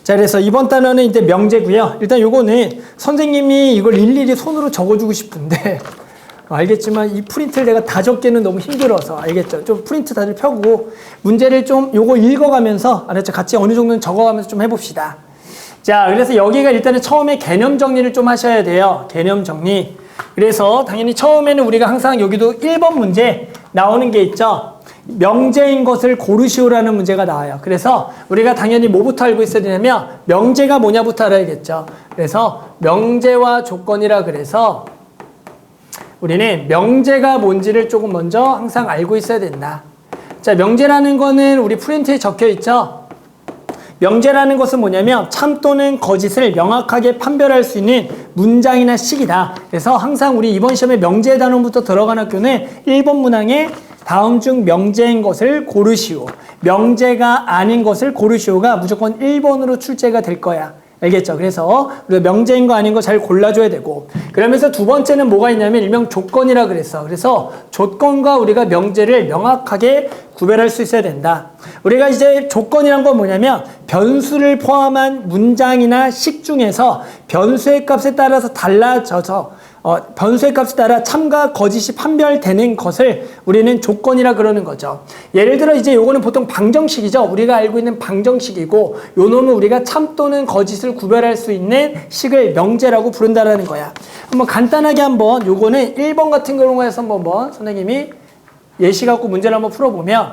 자, 그래서 이번 단어는 이제 명제고요. 일단 요거는 선생님이 이걸 일일이 손으로 적어주고 싶은데 알겠지만 이 프린트를 내가 다 적기는 너무 힘들어서 알겠죠? 좀 프린트 다들 펴고 문제를 좀 요거 읽어가면서 알았죠? 같이 어느 정도는 적어가면서 좀 해봅시다. 자, 그래서 여기가 일단은 처음에 개념 정리를 좀 하셔야 돼요. 개념 정리. 그래서 당연히 처음에는 우리가 항상 여기도 1번 문제 나오는 게 있죠. 명제인 것을 고르시오라는 문제가 나와요. 그래서 우리가 당연히 뭐부터 알고 있어야 되냐면 명제가 뭐냐부터 알아야겠죠. 그래서 명제와 조건이라 그래서 우리는 명제가 뭔지를 조금 먼저 항상 알고 있어야 된다. 자, 명제라는 거는 우리 프린트에 적혀 있죠. 명제라는 것은 뭐냐면 참 또는 거짓을 명확하게 판별할 수 있는 문장이나 식이다. 그래서 항상 우리 이번 시험에 명제 단원부터 들어간 학교는 1번 문항에 다음 중 명제인 것을 고르시오. 명제가 아닌 것을 고르시오가 무조건 1번으로 출제가 될 거야. 알겠죠? 그래서 우리가 명제인 거 아닌 거 잘 골라줘야 되고, 그러면서 두 번째는 뭐가 있냐면 일명 조건이라 그랬어. 그래서 조건과 우리가 명제를 명확하게 구별할 수 있어야 된다. 우리가 이제 조건이란 건 뭐냐면 변수를 포함한 문장이나 식 중에서 변수의 값에 따라서 달라져서 변수의 값에 따라 참과 거짓이 판별되는 것을 우리는 조건이라 그러는 거죠. 예를 들어 이제 요거는 보통 방정식이죠. 우리가 알고 있는 방정식이고 요 놈은 우리가 참 또는 거짓을 구별할 수 있는 식을 명제라고 부른다라는 거야. 한번 간단하게 한번 요거는 1번 같은 경우에서 한번 선생님이 예시 갖고 문제를 한번 풀어보면,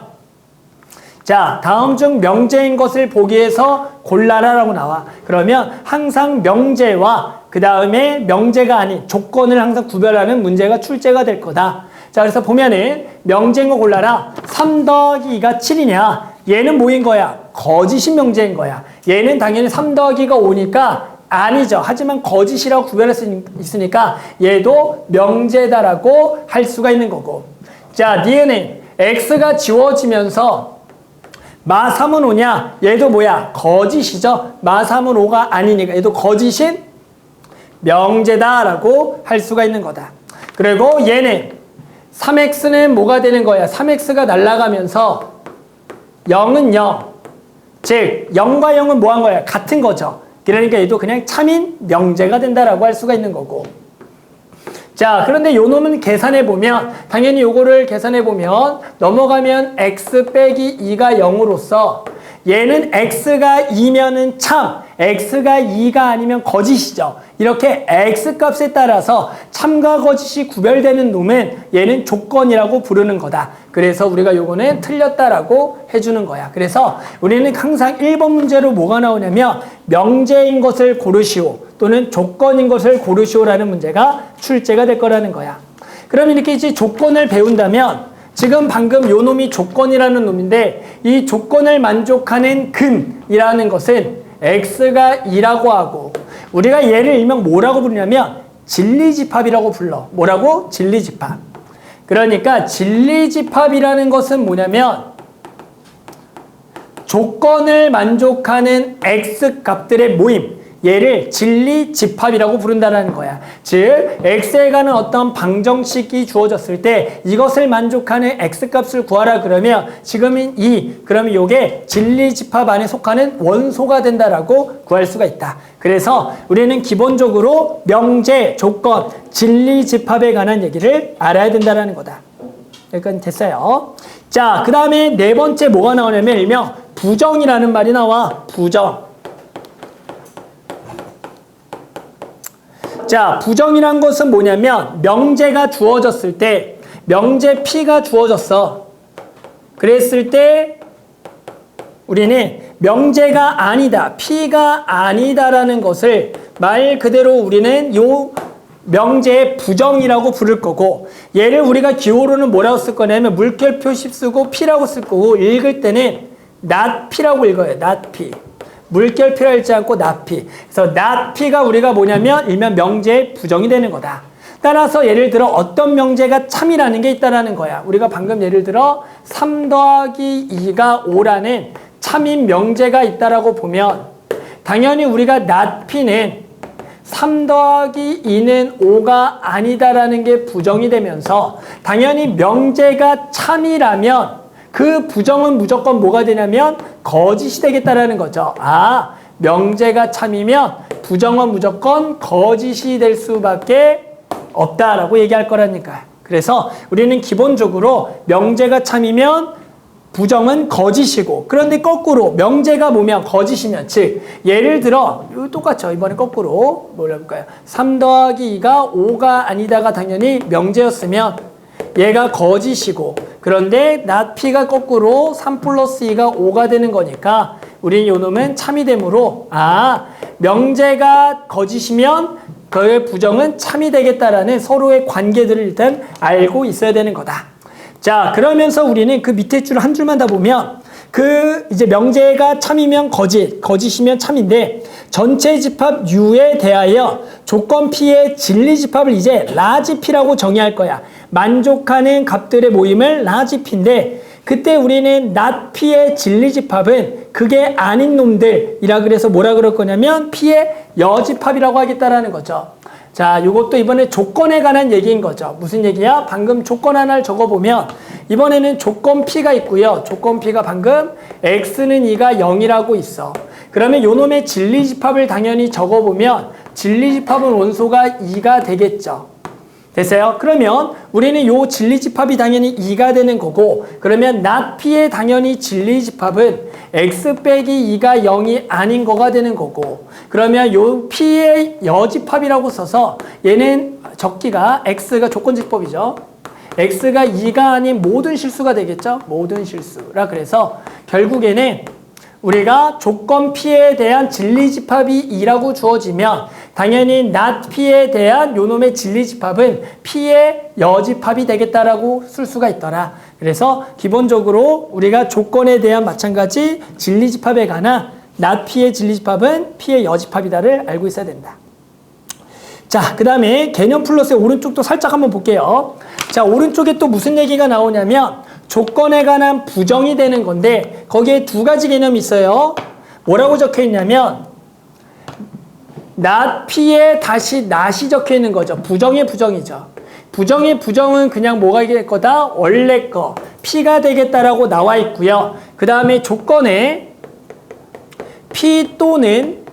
자, 다음 중 명제인 것을 보기 위해서 골라라 라고 나와. 그러면 항상 명제와 그 다음에 명제가 아닌 조건을 항상 구별하는 문제가 출제가 될 거다. 자, 그래서 보면은 명제인 거 골라라. 3 더하기 2가 7이냐? 얘는 뭐인 거야? 거짓인 명제인 거야. 얘는 당연히 3 더하기가 5니까 아니죠. 하지만 거짓이라고 구별할 수 있으니까 얘도 명제다라고 할 수가 있는 거고. 자, 니은은 x가 지워지면서 마 3은 5냐? 얘도 뭐야? 거짓이죠. 마 3은 5가 아니니까 얘도 거짓인 명제다라고 할 수가 있는 거다. 그리고 얘는 3x는 뭐가 되는 거야? 3x가 날아가면서 0은 0. 즉 0과 0은 뭐 한 거야? 같은 거죠. 그러니까 얘도 그냥 참인 명제가 된다라고 할 수가 있는 거고. 자, 그런데 요 놈은 계산해 보면 당연히 요거를 계산해 보면 넘어가면 x 빼기 2가 0으로써 얘는 x가 2면은 참, x가 2가 아니면 거짓이죠. 이렇게 x 값에 따라서 참과 거짓이 구별되는 놈은 얘는 조건이라고 부르는 거다. 그래서 우리가 요거는 틀렸다라고 해주는 거야. 그래서 우리는 항상 1번 문제로 뭐가 나오냐면 명제인 것을 고르시오 또는 조건인 것을 고르시오라는 문제가 출제가 될 거라는 거야. 그럼 이렇게 이제 조건을 배운다면 지금 방금 요 놈이 조건이라는 놈인데 이 조건을 만족하는 근이라는 것은 x가 2라고 하고 우리가 얘를 일명 뭐라고 부르냐면 진리집합이라고 불러. 뭐라고? 진리집합. 그러니까 진리집합이라는 것은 뭐냐면 조건을 만족하는 x 값들의 모임, 얘를 진리집합이라고 부른다는 거야. 즉 x에 관한 어떤 방정식이 주어졌을 때 이것을 만족하는 x값을 구하라 그러면 지금은 2, 그러면 이게 진리집합 안에 속하는 원소가 된다라고 구할 수가 있다. 그래서 우리는 기본적으로 명제, 조건, 진리집합에 관한 얘기를 알아야 된다는 거다. 여기까지 됐어요. 자, 그 다음에 네 번째 뭐가 나오냐면 일명 부정이라는 말이 나와. 부정. 자, 부정이란 것은 뭐냐면 명제가 주어졌을 때 명제 P가 주어졌어. 그랬을 때 우리는 명제가 아니다, P가 아니다라는 것을 말 그대로 우리는 요 명제의 부정이라고 부를 거고, 얘를 우리가 기호로는 뭐라고 쓸 거냐면 물결표 10 쓰고 P라고 쓸 거고 읽을 때는 not P라고 읽어요. not P. 물결표라 읽지 않고 not P. 그래서 not P가 우리가 뭐냐면 일면 명제의 부정이 되는 거다. 따라서 예를 들어 어떤 명제가 참이라는 게 있다라는 거야. 우리가 방금 예를 들어 3 더하기 2가 5라는 참인 명제가 있다라고 보면 당연히 우리가 not P는 3 더하기 2는 5가 아니다라는 게 부정이 되면서 당연히 명제가 참이라면 그 부정은 무조건 뭐가 되냐면 거짓이 되겠다라는 거죠. 아, 명제가 참이면 부정은 무조건 거짓이 될 수밖에 없다라고 얘기할 거라니까요. 그래서 우리는 기본적으로 명제가 참이면 부정은 거짓이고, 그런데 거꾸로 명제가 뭐면 거짓이면, 즉 예를 들어 똑같죠. 이번에 거꾸로 뭘 해볼까요? 3 더하기 2가 5가 아니다가 당연히 명제였으면 얘가 거짓이고, 그런데 not p가 거꾸로 3 플러스 2가 5가 되는 거니까 우리 요놈은 참이 되므로 명제가 거짓이면 그의 부정은 참이 되겠다라는 서로의 관계들을 일단 알고 있어야 되는 거다. 자, 그러면서 우리는 그 밑에 줄 한 줄만 다 보면 이제 명제가 참이면 거짓이면 참인데 전체 집합 U에 대하여 조건 P의 진리 집합을 이제 라지 P라고 정의할 거야. 만족하는 값들의 모임을 라지 P인데 그때 우리는 not P의 진리 집합은 그게 아닌 놈들이라 그래서 뭐라 그럴 거냐면 P의 여집합이라고 하겠다라는 거죠. 자, 이것도 이번에 조건에 관한 얘기인 거죠. 무슨 얘기야? 방금 조건 하나를 적어보면 이번에는 조건 P가 있고요. 조건 P가 방금 X는 2가 0이라고 있어. 그러면 요놈의 진리집합을 당연히 적어보면 진리집합은 원소가 2가 되겠죠. 됐어요? 그러면 우리는 요 진리집합이 당연히 2가 되는 거고, 그러면 not P의 당연히 진리집합은 X 빼기 2가 0이 아닌 거가 되는 거고, 그러면 요 P의 여집합이라고 써서 얘는 적기가 X가 조건집법이죠. X가 2가 아닌 모든 실수가 되겠죠. 모든 실수라 그래서 결국에는 우리가 조건 P에 대한 진리집합이 2라고 주어지면 당연히 not P에 대한 요놈의 진리집합은 P의 여집합이 되겠다라고 쓸 수가 있더라. 그래서 기본적으로 우리가 조건에 대한 마찬가지 진리집합에 관한 not P의 진리집합은 P의 여집합이다를 알고 있어야 된다. 자, 그 다음에 개념 플러스의 오른쪽도 살짝 한번 볼게요. 자, 오른쪽에 또 무슨 얘기가 나오냐면 조건에 관한 부정이 되는 건데 거기에 두 가지 개념이 있어요. 뭐라고 적혀 있냐면 not P에 다시 not이 적혀 있는 거죠. 부정의 부정이죠. 부정의 부정은 그냥 뭐가 될 거다? 원래 거 P가 되겠다라고 나와 있고요. 그 다음에 조건에 P 또는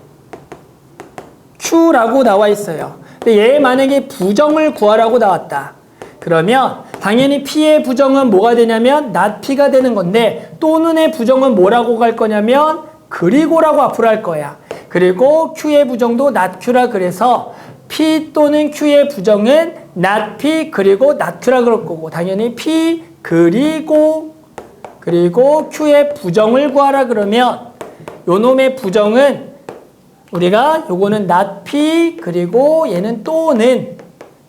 Q라고 나와 있어요. 근데 얘 만약에 부정을 구하라고 나왔다. 그러면 당연히 P의 부정은 뭐가 되냐면 not P가 되는 건데 또는의 부정은 뭐라고 갈 거냐면 그리고라고 앞으로 할 거야. 그리고 Q의 부정도 not Q라 그래서 P 또는 Q의 부정은 not P 그리고 not Q라 그럴 거고 당연히 P 그리고 Q의 부정을 구하라 그러면 요놈의 부정은 우리가 요거는 not P 그리고 얘는 또는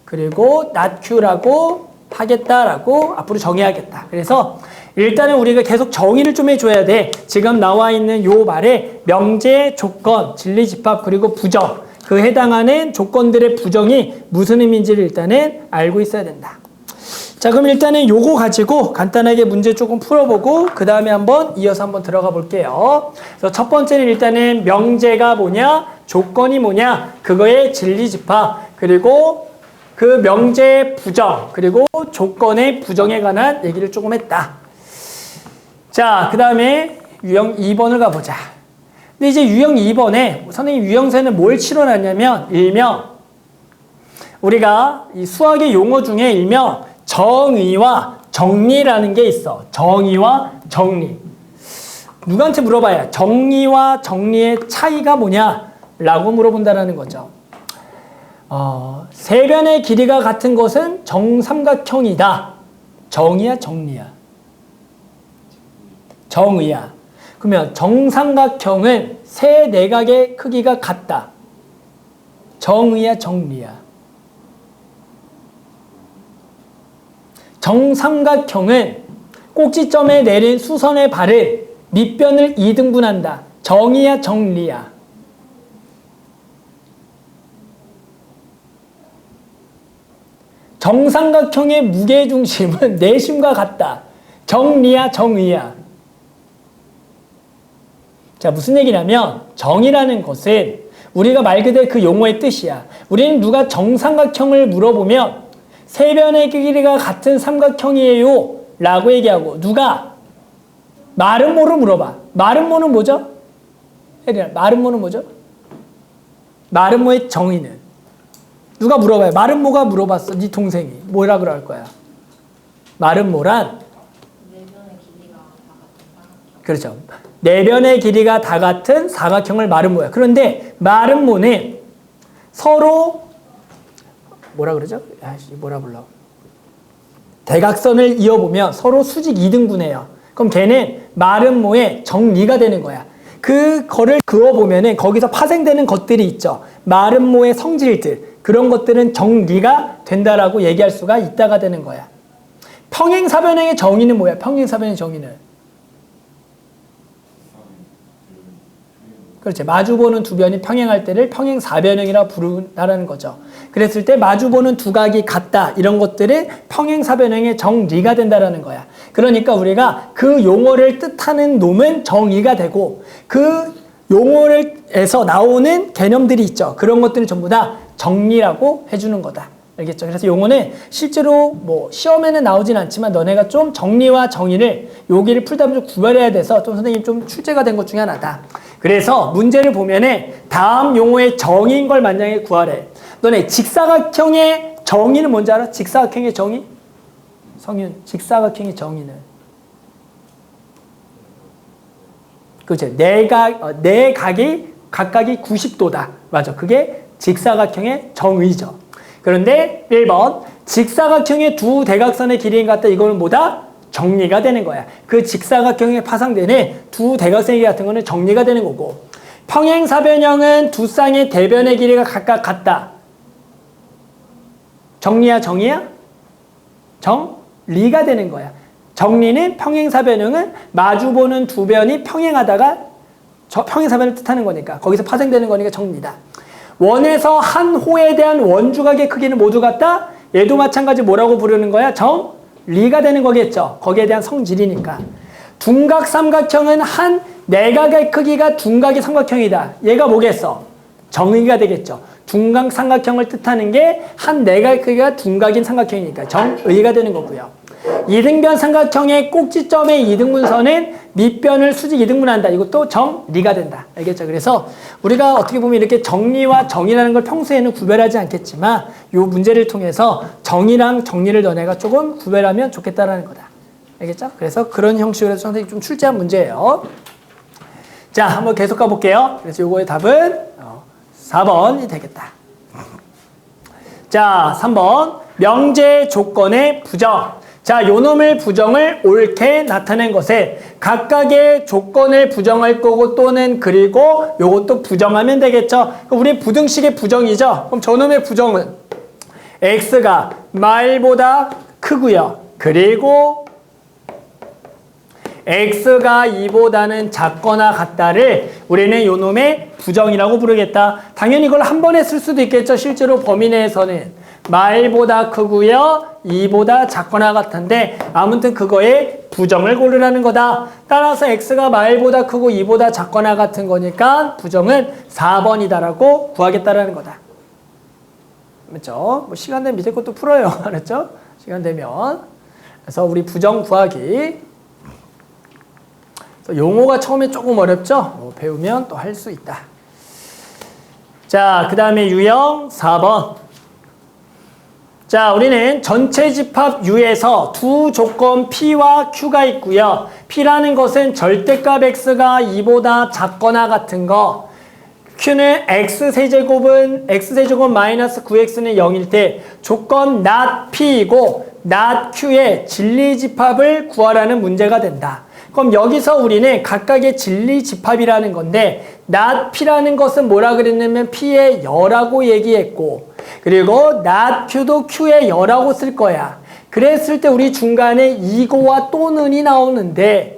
그리고 not Q라고 하겠다라고 앞으로 정의하겠다. 그래서 일단은 우리가 계속 정의를 좀 해줘야 돼. 지금 나와 있는 요 말에 명제, 조건, 진리집합 그리고 부정 그 해당하는 조건들의 부정이 무슨 의미인지를 일단은 알고 있어야 된다. 자, 그럼 일단은 요거 가지고 간단하게 문제 조금 풀어보고 그 다음에 한번 이어서 한번 들어가 볼게요. 그래서 첫 번째는 일단은 명제가 뭐냐, 조건이 뭐냐, 그거의 진리집합 그리고 그 명제의 부정 그리고 조건의 부정에 관한 얘기를 조금 했다. 자, 그 다음에 유형 2번을 가보자. 근데 이제 유형 2번에 선생님 유형세는 뭘 치러놨냐면 일명 우리가 이 수학의 용어 중에 일명 정의와 정리라는 게 있어. 정의와 정리. 누구한테 물어봐야 정의와 정리의 차이가 뭐냐 라고 물어본다라는 거죠. 세변의 길이가 같은 것은 정삼각형이다. 정의야 정리야? 정의야. 그러면 정삼각형은 세 내각의 크기가 같다. 정의야 정리야? 정삼각형은 꼭지점에 내린 수선의 발을 밑변을 2등분한다. 정의야 정리야? 정삼각형의 무게중심은 내심과 같다. 정리야 정의야? 자, 무슨 얘기냐면 정의라는 것은 우리가 말 그대로 그 용어의 뜻이야. 우리는 누가 정삼각형을 물어보면 세 변의 길이가 같은 삼각형이에요 라고 얘기하고 누가 마름모를 물어봐. 마름모는 뭐죠? 혜린아, 마름모는 뭐죠? 마름모의 정의는? 누가 물어봐요? 마름모가 물어봤어. 네 동생이. 뭐라 그럴 거야? 마름모란? 그렇죠. 내변의 길이가 다 같은 사각형을 마름모야. 그런데 마름모는 서로 뭐라 그러죠? 뭐라 불러? 대각선을 이어보면 서로 수직 2등분해요. 그럼 걔는 마름모의 정리가 되는 거야. 그거를 그어보면은 거기서 파생되는 것들이 있죠. 마름모의 성질들. 그런 것들은 정리가 된다라고 얘기할 수가 있다가 되는 거야. 평행사변형의 정의는 뭐야? 평행사변형의 정의는? 그렇지. 마주보는 두 변이 평행할 때를 평행사변형이라고 부른다는 거죠. 그랬을 때 마주보는 두 각이 같다. 이런 것들은 평행사변형의 정리가 된다는 거야. 그러니까 우리가 그 용어를 뜻하는 놈은 정의가 되고 그 용어에서 나오는 개념들이 있죠. 그런 것들은 전부 다 정리라고 해주는 거다. 알겠죠? 그래서 용어는 실제로 뭐 시험에는 나오진 않지만 너네가 좀 정리와 정의를 여기를 풀다 보면 좀 구별해야 돼서 좀 선생님 좀 출제가 된 것 중에 하나다. 그래서 문제를 보면은 다음 용어의 정의인 걸 만약에 구하래. 너네 직사각형의 정의는 뭔지 알아? 직사각형의 정의? 성윤, 직사각형의 정의는? 그렇지. 네 각이 각각이 90도다. 맞아. 그게 직사각형의 정의죠. 그런데 1번 직사각형의 두 대각선의 길이인 것 같다. 이거는 뭐다? 정리가 되는 거야. 그 직사각형에 파생되는 두 대각선의 길이 같은 거는 정리가 되는 거고 평행사변형은 두 쌍의 대변의 길이가 각각 같다. 정리야 정의야? 정리가 되는 거야. 정리는 평행사변형은 마주보는 두 변이 평행하다가 평행사변을 뜻하는 거니까 거기서 파생되는 거니까 정리다. 원에서 한 호에 대한 원주각의 크기는 모두 같다? 얘도 마찬가지 뭐라고 부르는 거야? 정리가 되는 거겠죠. 거기에 대한 성질이니까. 둔각 삼각형은 한 내각의 크기가 둔각의 삼각형이다. 얘가 뭐겠어? 정의가 되겠죠. 둔각 삼각형을 뜻하는 게 한 내각의 크기가 둔각인 삼각형이니까 정의가 되는 거고요. 이등변 삼각형의 꼭지점의 이등분선은 밑변을 수직 이등분한다. 이것도 정리가 된다. 알겠죠? 그래서 우리가 어떻게 보면 이렇게 정리와 정의라는 걸 평소에는 구별하지 않겠지만 이 문제를 통해서 정의랑 정리를 너네가 조금 구별하면 좋겠다라는 거다. 알겠죠? 그래서 그런 형식으로 해서 선생님이 좀 출제한 문제예요. 자, 한번 계속 가볼게요. 그래서 요거의 답은 4번이 되겠다. 자, 3번 명제 조건의 부정. 자, 요놈의 부정을 옳게 나타낸 것에 각각의 조건을 부정할 거고 또는 그리고 요것도 부정하면 되겠죠. 우리 부등식의 부정이죠. 그럼 저놈의 부정은 x가 말보다 크고요. 그리고 x가 2보다는 작거나 같다를 우리는 요놈의 부정이라고 부르겠다. 당연히 이걸 한 번에 쓸 수도 있겠죠. 실제로 범위 내에서는 말보다 크고요. 2보다 작거나 같은데 아무튼 그거에 부정을 고르라는 거다. 따라서 x가 말보다 크고 2보다 작거나 같은 거니까 부정은 4번이다라고 구하겠다라는 거다. 맞죠? 뭐 시간 되면 밑에 것도 풀어요. 알았죠? 시간 되면. 그래서 우리 부정 구하기. 용어가 처음에 조금 어렵죠? 배우면 또 할 수 있다. 자, 그 다음에 유형 4번. 자, 우리는 전체 집합 U에서 두 조건 P와 Q가 있고요. P라는 것은 절대값 X가 2보다 작거나 같은 거. Q는 X세제곱은 마이너스 9X는 0일 때 조건 not P이고 not Q의 진리집합을 구하라는 문제가 된다. 그럼 여기서 우리는 각각의 진리집합이라는 건데 not P라는 것은 뭐라 그랬냐면 P의 여라고 얘기했고 그리고 not Q도 Q의 여라고 쓸 거야. 그랬을 때 우리 중간에 이고와 또는이 나오는데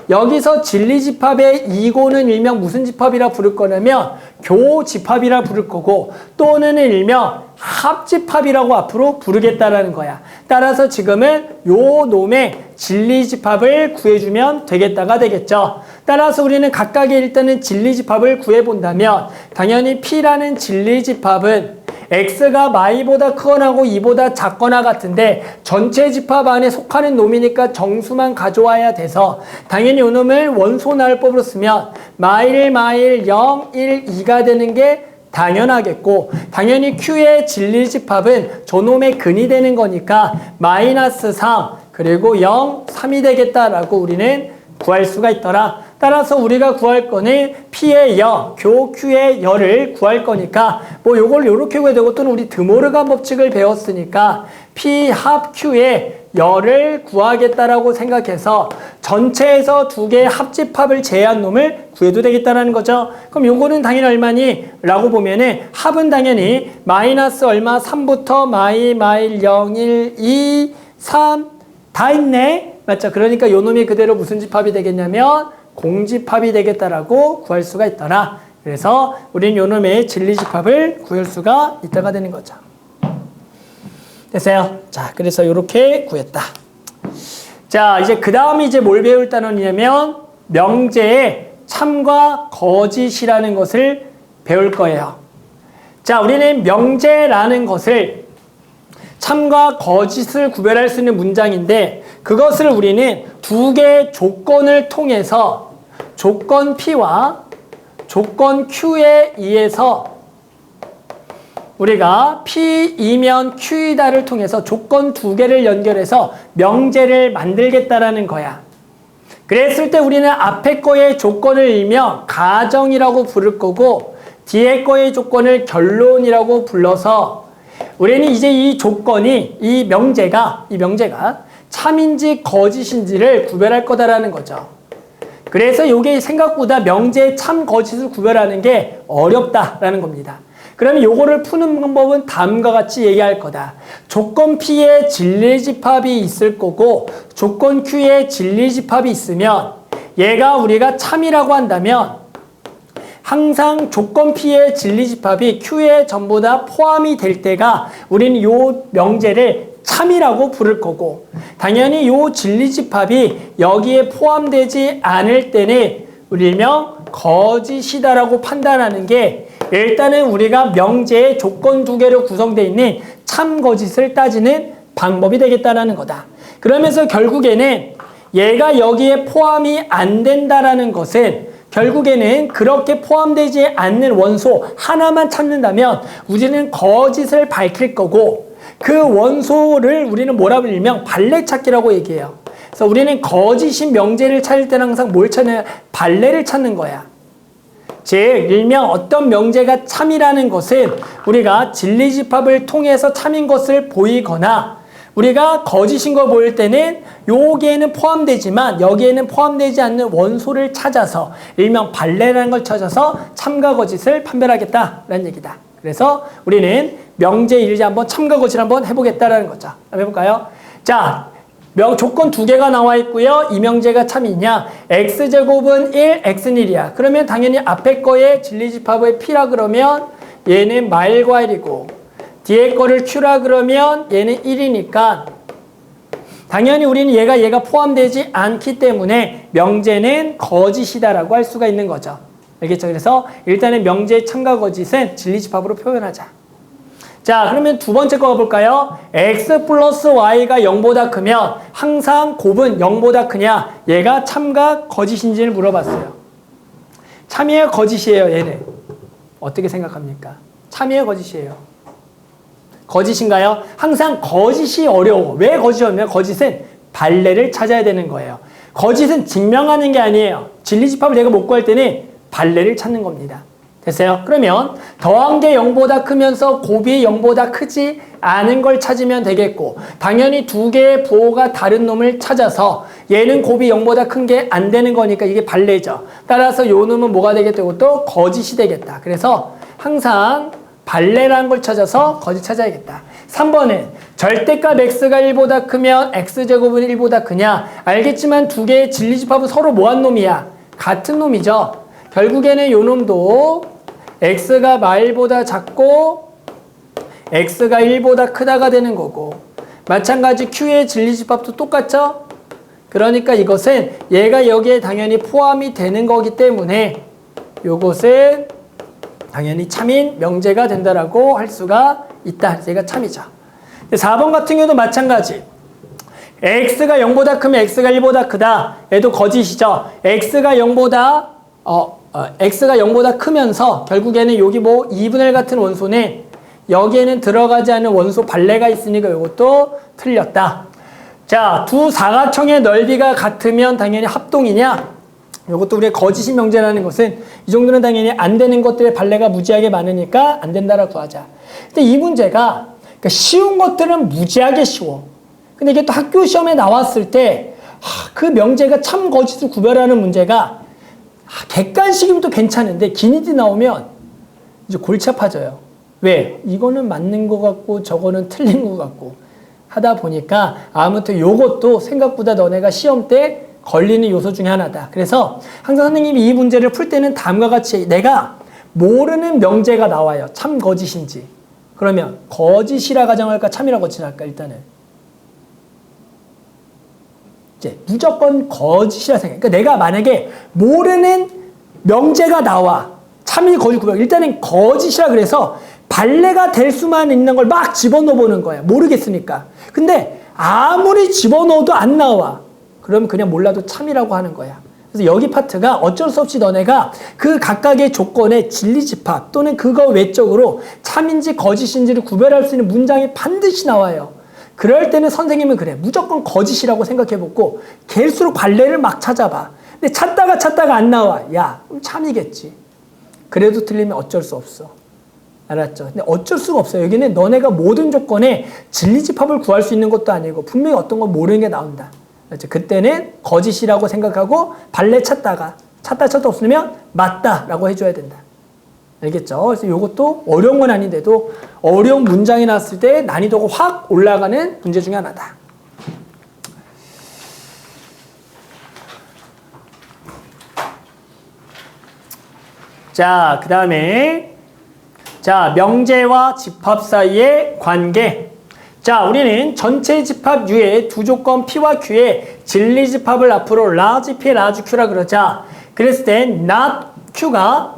여기서 진리집합의 이고는 일명 무슨 집합이라 부를 거냐면 교집합이라 부를 거고 또는 일명 합집합이라고 앞으로 부르겠다라는 거야. 따라서 지금은 요 놈의 진리집합을 구해주면 되겠다가 되겠죠. 따라서 우리는 각각의 일단은 진리집합을 구해본다면 당연히 P라는 진리집합은 x가 마이보다 크거나 하고 2보다 작거나 같은데 전체 집합 안에 속하는 놈이니까 정수만 가져와야 돼서 당연히 이 놈을 원소 나열법으로 쓰면 마일 0, 1, 2가 되는 게 당연하겠고 당연히 Q의 진리집합은 저놈의 근이 되는 거니까 마이너스 3 그리고 0, 3이 되겠다라고 우리는 구할 수가 있더라. 따라서 우리가 구할 거는 P의 여, 교 Q의 여를 구할 거니까 뭐 요걸 요렇게 구해야 되고 또는 우리 드모르간 법칙을 배웠으니까 P 합 Q의 여를 구하겠다라고 생각해서 전체에서 두 개의 합집합을 제한 놈을 구해도 되겠다라는 거죠. 그럼 요거는 당연히 얼마니? 라고 보면은 합은 당연히 마이너스 얼마? 3부터 마일 0, 1, 2, 3 다 있네. 맞죠? 그러니까 요 놈이 그대로 무슨 집합이 되겠냐면 공집합이 되겠다라고 구할 수가 있더라. 그래서 우리는 요 놈의 진리집합을 구할 수가 있다가 되는 거죠. 됐어요? 자, 그래서 요렇게 구했다. 자, 이제 그 다음에 이제 뭘 배울 단원이냐면 명제의 참과 거짓이라는 것을 배울 거예요. 자, 우리는 명제라는 것을 참과 거짓을 구별할 수 있는 문장인데 그것을 우리는 두 개의 조건을 통해서 조건 P와 조건 Q에 의해서 우리가 P이면 Q이다를 통해서 조건 두 개를 연결해서 명제를 만들겠다라는 거야. 그랬을 때 우리는 앞에 거의 조건을 일명 가정이라고 부를 거고 뒤에 거의 조건을 결론이라고 불러서 우리는 이제 이 조건이 이 명제가 참인지 거짓인지를 구별할 거다라는 거죠. 그래서 이게 생각보다 명제의 참 거짓을 구별하는 게 어렵다라는 겁니다. 그러면 요거를 푸는 방법은 다음과 같이 얘기할 거다. 조건 P의 진리집합이 있을 거고 조건 Q의 진리집합이 있으면 얘가 우리가 참이라고 한다면 항상 조건 P의 진리집합이 Q에 전부 다 포함이 될 때가 우리는 요 명제를 참이라고 부를 거고 당연히 요 진리집합이 여기에 포함되지 않을 때는 우리 일명 거짓이다라고 판단하는 게 일단은 우리가 명제의 조건 두 개로 구성되어 있는 참 거짓을 따지는 방법이 되겠다라는 거다. 그러면서 결국에는 얘가 여기에 포함이 안 된다라는 것은 결국에는 그렇게 포함되지 않는 원소 하나만 찾는다면 우리는 거짓을 밝힐 거고 그 원소를 우리는 뭐라고 일명 발레찾기라고 얘기해요. 그래서 우리는 거짓인 명제를 찾을 때는 항상 뭘 찾냐? 발레를 찾는 거야. 즉 일명 어떤 명제가 참이라는 것은 우리가 진리집합을 통해서 참인 것을 보이거나 우리가 거짓인 걸 보일 때는 여기에는 포함되지만 여기에는 포함되지 않는 원소를 찾아서 일명 발레라는 걸 찾아서 참과 거짓을 판별하겠다라는 얘기다. 그래서 우리는 명제 일지 한번 참과 거짓을 한번 해보겠다라는 거죠. 한번 해볼까요? 자, 조건 두 개가 나와 있고요. 이 명제가 참이냐? x제곱은 1, x는 1이야. 그러면 당연히 앞에 거에 진리집합의 P라 그러면 얘는 마일과 1이고 뒤에 거를 Q라 그러면 얘는 1이니까 당연히 우리는 얘가 포함되지 않기 때문에 명제는 거짓이다라고 할 수가 있는 거죠. 알겠죠? 그래서 일단은 명제의 참과 거짓은 진리집합으로 표현하자. 자, 그러면 두 번째 거 가볼까요? x 플러스 y가 0보다 크면 항상 곱은 0보다 크냐? 얘가 참과 거짓인지를 물어봤어요. 참이에요, 거짓이에요, 얘는? 어떻게 생각합니까? 참이에요, 거짓이에요? 거짓인가요? 항상 거짓이 어려워. 왜 거짓이 어려우면 거짓은 발레를 찾아야 되는 거예요. 거짓은 증명하는 게 아니에요. 진리집합을 내가 못 구할 때는 발레를 찾는 겁니다. 됐어요? 그러면 더한 게 0보다 크면서 곱이 0보다 크지 않은 걸 찾으면 되겠고 당연히 두 개의 부호가 다른 놈을 찾아서 얘는 곱이 0보다 큰 게 안 되는 거니까 이게 발레죠. 따라서 요 놈은 뭐가 되겠다? 이것도 거짓이 되겠다. 그래서 항상 발레라는 걸 찾아서 거짓 찾아야겠다. 3번은 절대값 x가 1보다 크면 x제곱은 1보다 크냐? 알겠지만 두 개의 진리집합은 서로 뭐한 놈이야? 같은 놈이죠. 결국에는 요 놈도 x가 마일보다 작고 x가 1보다 크다가 되는 거고 마찬가지 q의 진리집합도 똑같죠? 그러니까 이것은 얘가 여기에 당연히 포함이 되는 거기 때문에 요것은 당연히 참인 명제가 된다라고 할 수가 있다. 얘가 참이죠. 4번 같은 경우도 마찬가지. x가 0보다 크면 x가 1보다 크다. 얘도 거짓이죠. x가 0보다 크면서 결국에는 여기 뭐 2분의 1 같은 원소는 여기에는 들어가지 않은 원소 발레가 있으니까 이것도 틀렸다. 자, 두 사각형의 넓이가 같으면 당연히 합동이냐? 이것도 우리가 거짓인 명제라는 것은 이 정도는 당연히 안 되는 것들의 발레가 무지하게 많으니까 안 된다라고 하자. 근데 이 문제가 그러니까 쉬운 것들은 무지하게 쉬워. 근데 이게 또 학교 시험에 나왔을 때 그 명제가 참 거짓을 구별하는 문제가 객관식이면 또 괜찮은데 기니디 나오면 이제 골치 아파져요. 왜? 이거는 맞는 것 같고 저거는 틀린 것 같고 하다 보니까 아무튼 요것도 생각보다 너네가 시험 때 걸리는 요소 중에 하나다. 그래서 항상 선생님이 이 문제를 풀 때는 다음과 같이 내가 모르는 명제가 나와요. 참 거짓인지. 그러면 거짓이라 가정할까 참이라 거짓할까 일단은. 이제 무조건 거짓이라 생각해. 그러니까 내가 만약에 모르는 명제가 나와. 참이 거짓 구별. 일단은 거짓이라 그래서 발레가 될 수만 있는 걸 막 집어넣어 보는 거야. 모르겠으니까. 근데 아무리 집어넣어도 안 나와. 그러면 그냥 몰라도 참이라고 하는 거야. 그래서 여기 파트가 어쩔 수 없이 너네가 그 각각의 조건의 진리집합 또는 그거 외적으로 참인지 거짓인지를 구별할 수 있는 문장이 반드시 나와요. 그럴 때는 선생님은 그래. 무조건 거짓이라고 생각해보고 갈수록 발레를 막 찾아봐. 근데 찾다가 안 나와. 야, 그럼 참이겠지. 그래도 틀리면 어쩔 수 없어. 알았죠? 근데 어쩔 수가 없어요. 여기는 너네가 모든 조건에 진리집합을 구할 수 있는 것도 아니고 분명히 어떤 건 모르는 게 나온다. 그때는 거짓이라고 생각하고 발레 찾다 없으면 맞다라고 해줘야 된다. 알겠죠? 그래서 이것도 어려운 건 아닌데도 어려운 문장이 나왔을 때 난이도가 확 올라가는 문제 중에 하나다. 자, 그 다음에 명제와 집합 사이의 관계. 자, 우리는 전체 집합 U의 두 조건 P와 Q의 진리 집합을 앞으로 large P, large Q라 그러자. 그랬을 때 not Q가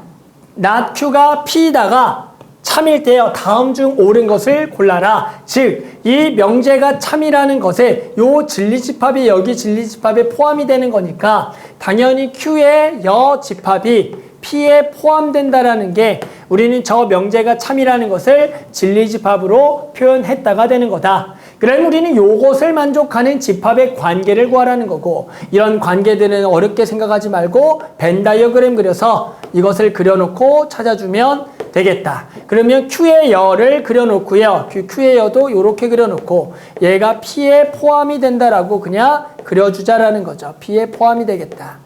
P다가 참일 때요. 다음 중 옳은 것을 골라라. 즉, 이 명제가 참이라는 것에 요 진리 집합이 여기 진리 집합에 포함이 되는 거니까 당연히 Q의 여 집합이 P에 포함된다라는 게 우리는 저 명제가 참이라는 것을 진리집합으로 표현했다가 되는 거다. 그럼 우리는 요것을 만족하는 집합의 관계를 구하라는 거고 이런 관계들은 어렵게 생각하지 말고 벤 다이어그램 그려서 이것을 그려놓고 찾아주면 되겠다. 그러면 Q의 여를 그려놓고요. Q의 여도 이렇게 그려놓고 얘가 P에 포함이 된다라고 그냥 그려주자라는 거죠. P에 포함이 되겠다.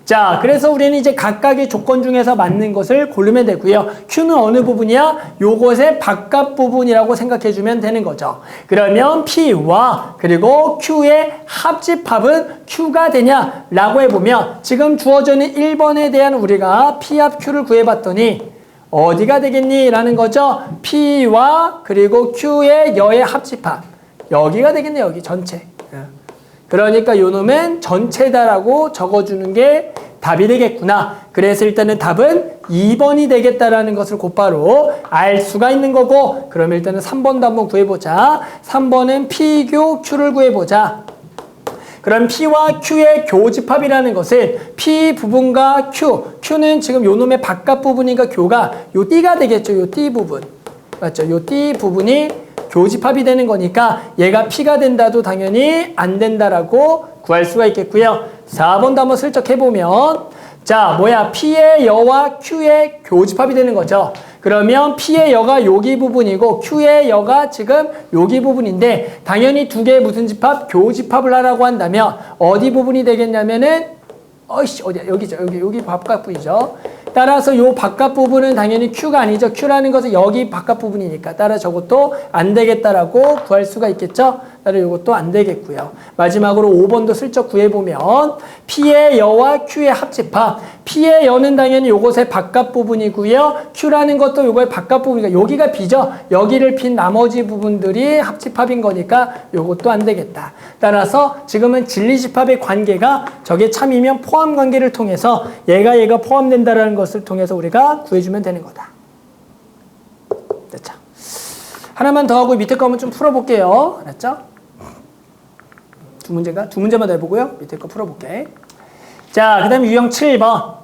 자, 그래서 우리는 이제 각각의 조건 중에서 맞는 것을 고르면 되고요. Q는 어느 부분이야? 요것의 바깥 부분이라고 생각해주면 되는 거죠. 그러면 P와 그리고 Q의 합집합은 Q가 되냐라고 해보면 지금 주어져 있는 1번에 대한 우리가 P 합 Q를 구해봤더니 어디가 되겠니? 라는 거죠. P와 그리고 Q의 여의 합집합. 여기가 되겠네, 여기 전체. 그러니까 요 놈은 전체다라고 적어주는 게 답이 되겠구나. 그래서 일단은 답은 2번이 되겠다라는 것을 곧바로 알 수가 있는 거고 그러면 일단은 3번도 한번 구해보자. 3번은 P교 Q를 구해보자. 그럼 P와 Q의 교집합이라는 것은 P 부분과 Q는 지금 요 놈의 바깥 부분이니까 교가 요 T가 되겠죠. 요 T 부분. 맞죠? 요 T 부분이 교집합이 되는 거니까 얘가 P가 된다도 당연히 안 된다라고 구할 수가 있겠고요. 4번도 한번 슬쩍 해보면 자, P의 여와 Q의 교집합이 되는 거죠. 그러면 P의 여가 여기 부분이고 Q의 여가 지금 여기 부분인데 당연히 두 개의 무슨 집합? 교집합을 하라고 한다면 어디 부분이 되겠냐면은 어디야? 여기죠. 여기 바깥 부분이죠. 따라서 요 바깥 부분은 당연히 Q가 아니죠. Q라는 것은 여기 바깥 부분이니까 따라 저것도 안 되겠다라고 구할 수가 있겠죠. 따라 이것도 안 되겠고요. 마지막으로 5번도 슬쩍 구해보면 P의 여와 Q의 합집합. P의 여는 당연히 요것의 바깥 부분이고요. Q라는 것도 요거의 바깥 부분이니까 여기가 B죠. 여기를 핀 나머지 부분들이 합집합인 거니까 요것도 안 되겠다. 따라서 지금은 진리집합의 관계가 저게 참이면 포함 관계를 통해서 얘가 포함된다라는 것을 통해서 우리가 구해주면 되는 거다. 하나만 더 하고 밑에 거 한번 좀 풀어볼게요. 알았죠? 두 문제만 더 해보고요. 밑에 거 풀어볼게. 자, 그 다음에 유형 7번.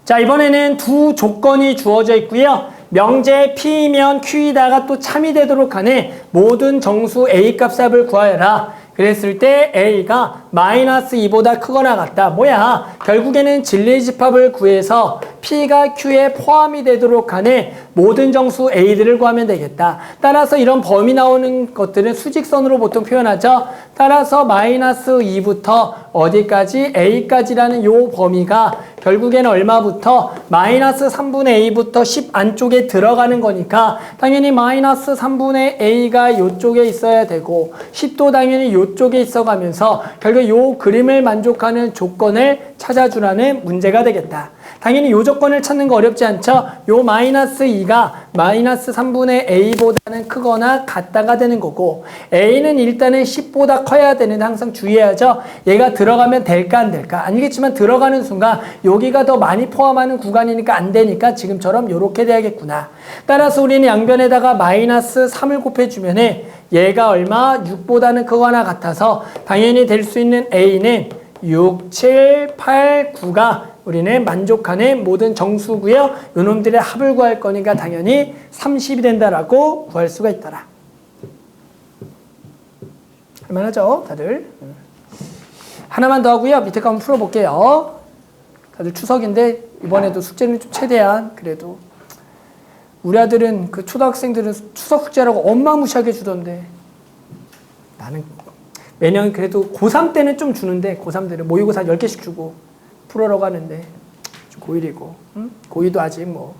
자, 이번에는 두 조건이 주어져 있고요. 명제 P면 Q이다가 또 참이 되도록 하는 모든 정수 A 값합을 구하여라. 그랬을 때 A가 마이너스 2보다 크거나 같다. 뭐야? 결국에는 진리집합을 구해서 P가 Q에 포함이 되도록 하는 모든 정수 A들을 구하면 되겠다. 따라서 이런 범위 나오는 것들은 수직선으로 보통 표현하죠. 따라서 마이너스 2부터 어디까지? A까지라는 요 범위가 결국에는 얼마부터? 마이너스 3분의 A부터 10 안쪽에 들어가는 거니까 당연히 마이너스 3분의 A가 요쪽에 있어야 되고 10도 당연히 요쪽에 있어가면서 결국 요 그림을 만족하는 조건을 찾아주라는 문제가 되겠다. 당연히 요 조건을 찾는 거 어렵지 않죠? 요 마이너스 2가 마이너스 3분의 A보다는 크거나 같다가 되는 거고 A는 일단은 10보다 커야 되는데 항상 주의해야죠. 얘가 들어가면 될까 안 될까? 아니겠지만 들어가는 순간 여기가 더 많이 포함하는 구간이니까 안 되니까 지금처럼 요렇게 돼야겠구나. 따라서 우리는 양변에다가 마이너스 3을 곱해주면 얘가 얼마? 6보다는 크거나 같아서 당연히 될 수 있는 A는 6, 7, 8, 9가 우리는 만족하는 모든 정수고요. 요놈들의 합을 구할 거니까 당연히 30이 된다라고 구할 수가 있더라. 할만하죠? 다들? 하나만 더 하고요. 밑에 거 한번 풀어볼게요. 다들 추석인데 이번에도 숙제는 좀 최대한 그래도 우리 아들은 그 초등학생들은 추석 숙제라고 어마무시하게 주던데 나는 매년 그래도 고3 때는 좀 주는데 고3들은 모의고사 10개씩 주고 풀어라고 하는데 고1이고 고2도 아직 뭐.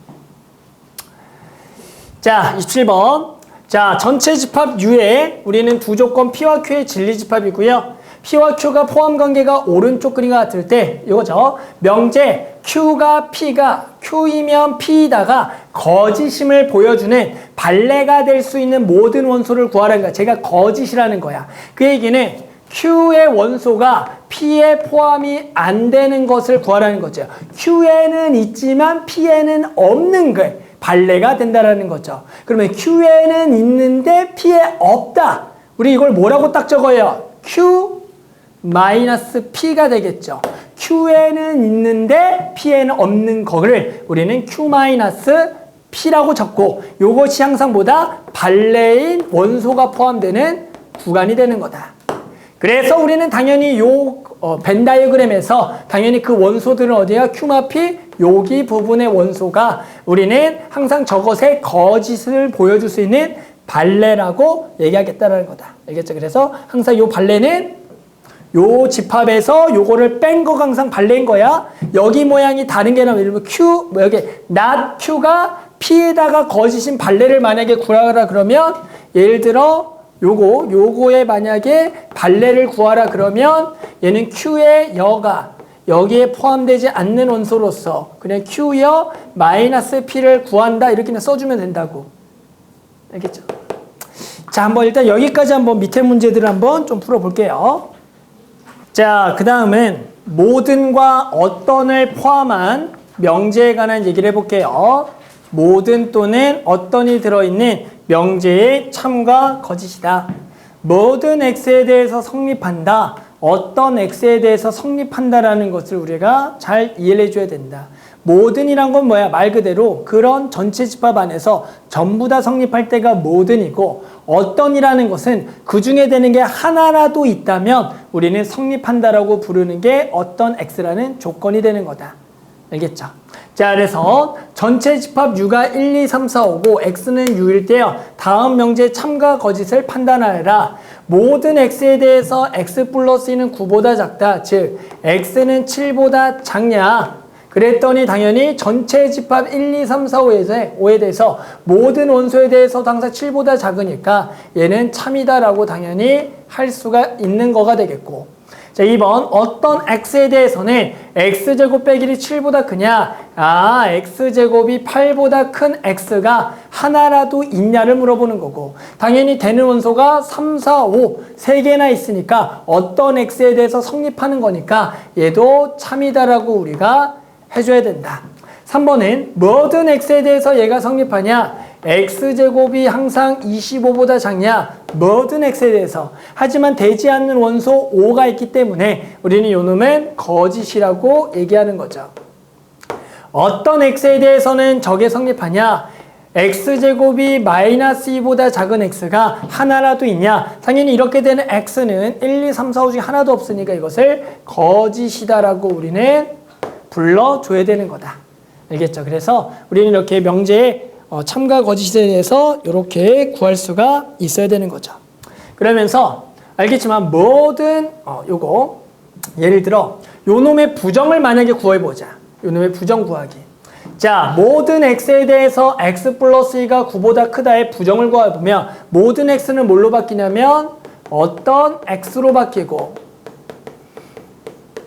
자, 27번. 자, 전체 집합 U에 우리는 두 조건 P와 Q의 진리집합이고요. P와 Q가 포함 관계가 오른쪽 그림과 같을 때 이거죠. 명제 Q가 P가 Q이면 P이다가 거짓임을 보여주는 발레가 될 수 있는 모든 원소를 구하라는 거야. 제가 거짓이라는 거야. 그 얘기는 Q의 원소가 P에 포함이 안 되는 것을 구하라는 거죠. Q에는 있지만 P에는 없는 거 발레가 된다라는 거죠. 그러면 Q에는 있는데 P에 없다. 우리 이걸 뭐라고 딱 적어요? Q 마이너스 P가 되겠죠. Q에는 있는데 P에는 없는 거를 우리는 Q 마이너스 P라고 적고 요것이 항상 뭐다? 발레인 원소가 포함되는 구간이 되는 거다. 그래서 우리는 당연히 요 벤 다이어그램에서 당연히 그 원소들은 어디야? Q마 P 여기 부분의 원소가 우리는 항상 저것의 거짓을 보여줄 수 있는 발레라고 얘기하겠다는 거다. 알겠죠? 그래서 항상 요 발레는 요 집합에서 요거를 뺀 거가 항상 발레인 거야. 여기 모양이 다른 게 나오면 예를 들면 Q, 뭐 여기 not Q가 P에다가 거짓인 발레를 만약에 구하라 그러면 예를 들어 요거에 만약에 발레를 구하라 그러면 얘는 Q의 여가 여기에 포함되지 않는 원소로서 그냥 Q여 마이너스 P를 구한다 이렇게 그냥 써주면 된다고. 알겠죠? 자, 한번 일단 여기까지 한번 밑에 문제들을 한번 좀 풀어볼게요. 자, 그 다음은 모든과 어떤을 포함한 명제에 관한 얘기를 해볼게요. 모든 또는 어떤이 들어있는 명제의 참과 거짓이다. 모든 X에 대해서 성립한다. 어떤 X에 대해서 성립한다라는 것을 우리가 잘 이해를 해줘야 된다. 모든이란 건 뭐야? 말 그대로 그런 전체 집합 안에서 전부 다 성립할 때가 모든이고 어떤이라는 것은 그 중에 되는 게 하나라도 있다면 우리는 성립한다라고 부르는 게 어떤 X라는 조건이 되는 거다. 알겠죠? 자, 그래서 전체 집합 U가 1, 2, 3, 4, 5고 X는 U일 때요. 다음 명제 참과 거짓을 판단하여라. 모든 X에 대해서 X 플러스 2는 9보다 작다. 즉 X는 7보다 작냐. 그랬더니 당연히 전체 집합 1, 2, 3, 4, 5에 대해서 모든 원소에 대해서 항상 7보다 작으니까 얘는 참이다라고 당연히 할 수가 있는 거가 되겠고. 자, 2번 어떤 X에 대해서는 X제곱 빼기 7보다 크냐? 아, X제곱이 8보다 큰 X가 하나라도 있냐를 물어보는 거고 당연히 되는 원소가 3, 4, 5 3개나 있으니까 어떤 X에 대해서 성립하는 거니까 얘도 참이다라고 우리가 해줘야 된다. 3번은 모든 X에 대해서 얘가 성립하냐? x제곱이 항상 25보다 작냐? 모든 x에 대해서. 하지만 되지 않는 원소 5가 있기 때문에 우리는 요놈은 거짓이라고 얘기하는 거죠. 어떤 x에 대해서는 저게 성립하냐? x제곱이 마이너스 2보다 작은 x가 하나라도 있냐? 당연히 이렇게 되는 x는 1, 2, 3, 4, 5 중에 하나도 없으니까 이것을 거짓이다라고 우리는 불러줘야 되는 거다. 알겠죠? 그래서 우리는 이렇게 명제에 참과 거짓에 대해서 이렇게 구할 수가 있어야 되는 거죠. 그러면서 알겠지만 모든 요거 예를 들어 요놈의 부정을 만약에 구해보자. 요놈의 부정 구하기. 자, 모든 x에 대해서 x 플러스 2가 9보다 크다의 부정을 구해보면 모든 x는 뭘로 바뀌냐면 어떤 x로 바뀌고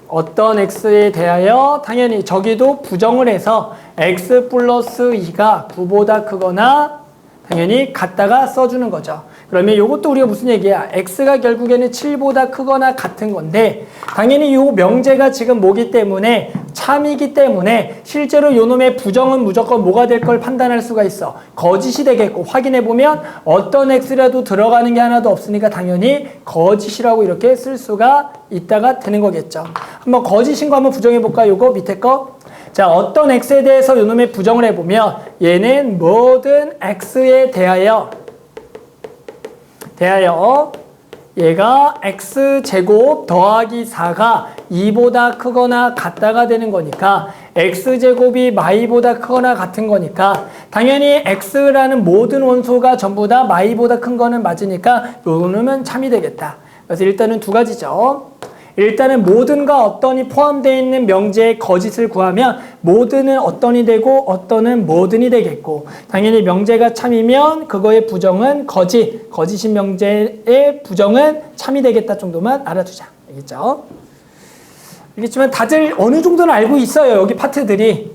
어떤 x에 대하여 당연히 저기도 부정을 해서 x 플러스 2가 9보다 크거나 당연히 같다가 써주는 거죠. 그러면 이것도 우리가 무슨 얘기야? x가 결국에는 7보다 크거나 같은 건데 당연히 이 명제가 지금 뭐기 때문에 참이기 때문에 실제로 요놈의 부정은 무조건 뭐가 될 걸 판단할 수가 있어. 거짓이 되겠고 확인해보면 어떤 x라도 들어가는 게 하나도 없으니까 당연히 거짓이라고 이렇게 쓸 수가 있다가 되는 거겠죠. 한번 거짓인 거 한번 부정해볼까? 요거 밑에 거. 자, 어떤 x에 대해서 요놈의 부정을 해보면 얘는 모든 x에 대하여 얘가 x제곱 더하기 4가 2보다 크거나 같다가 되는 거니까 x제곱이 마이보다 크거나 같은 거니까 당연히 x라는 모든 원소가 전부 다 마이보다 큰 거는 맞으니까 요놈은 참이 되겠다. 그래서 일단은 두 가지죠. 일단은 모든과 어떤이 포함되어 있는 명제의 거짓을 구하면 모든은 어떤이 되고 어떤은 모든이 되겠고 당연히 명제가 참이면 그거의 부정은 거짓인 명제의 부정은 참이 되겠다 정도만 알아두자. 알겠죠? 알겠지만 다들 어느 정도는 알고 있어요. 여기 파트들이.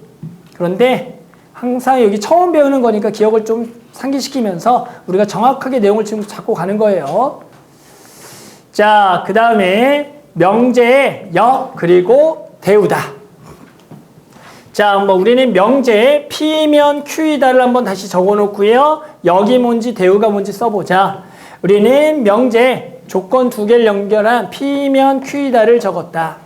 그런데 항상 여기 처음 배우는 거니까 기억을 좀 상기시키면서 우리가 정확하게 내용을 지금 잡고 가는 거예요. 자, 그 다음에 명제의 역 그리고 대우다. 자, 뭐 우리는 명제에 P면 Q이다를 한번 다시 적어놓고요. 역이 뭔지 대우가 뭔지 써보자. 우리는 명제 조건 두 개를 연결한 P면 Q이다를 적었다.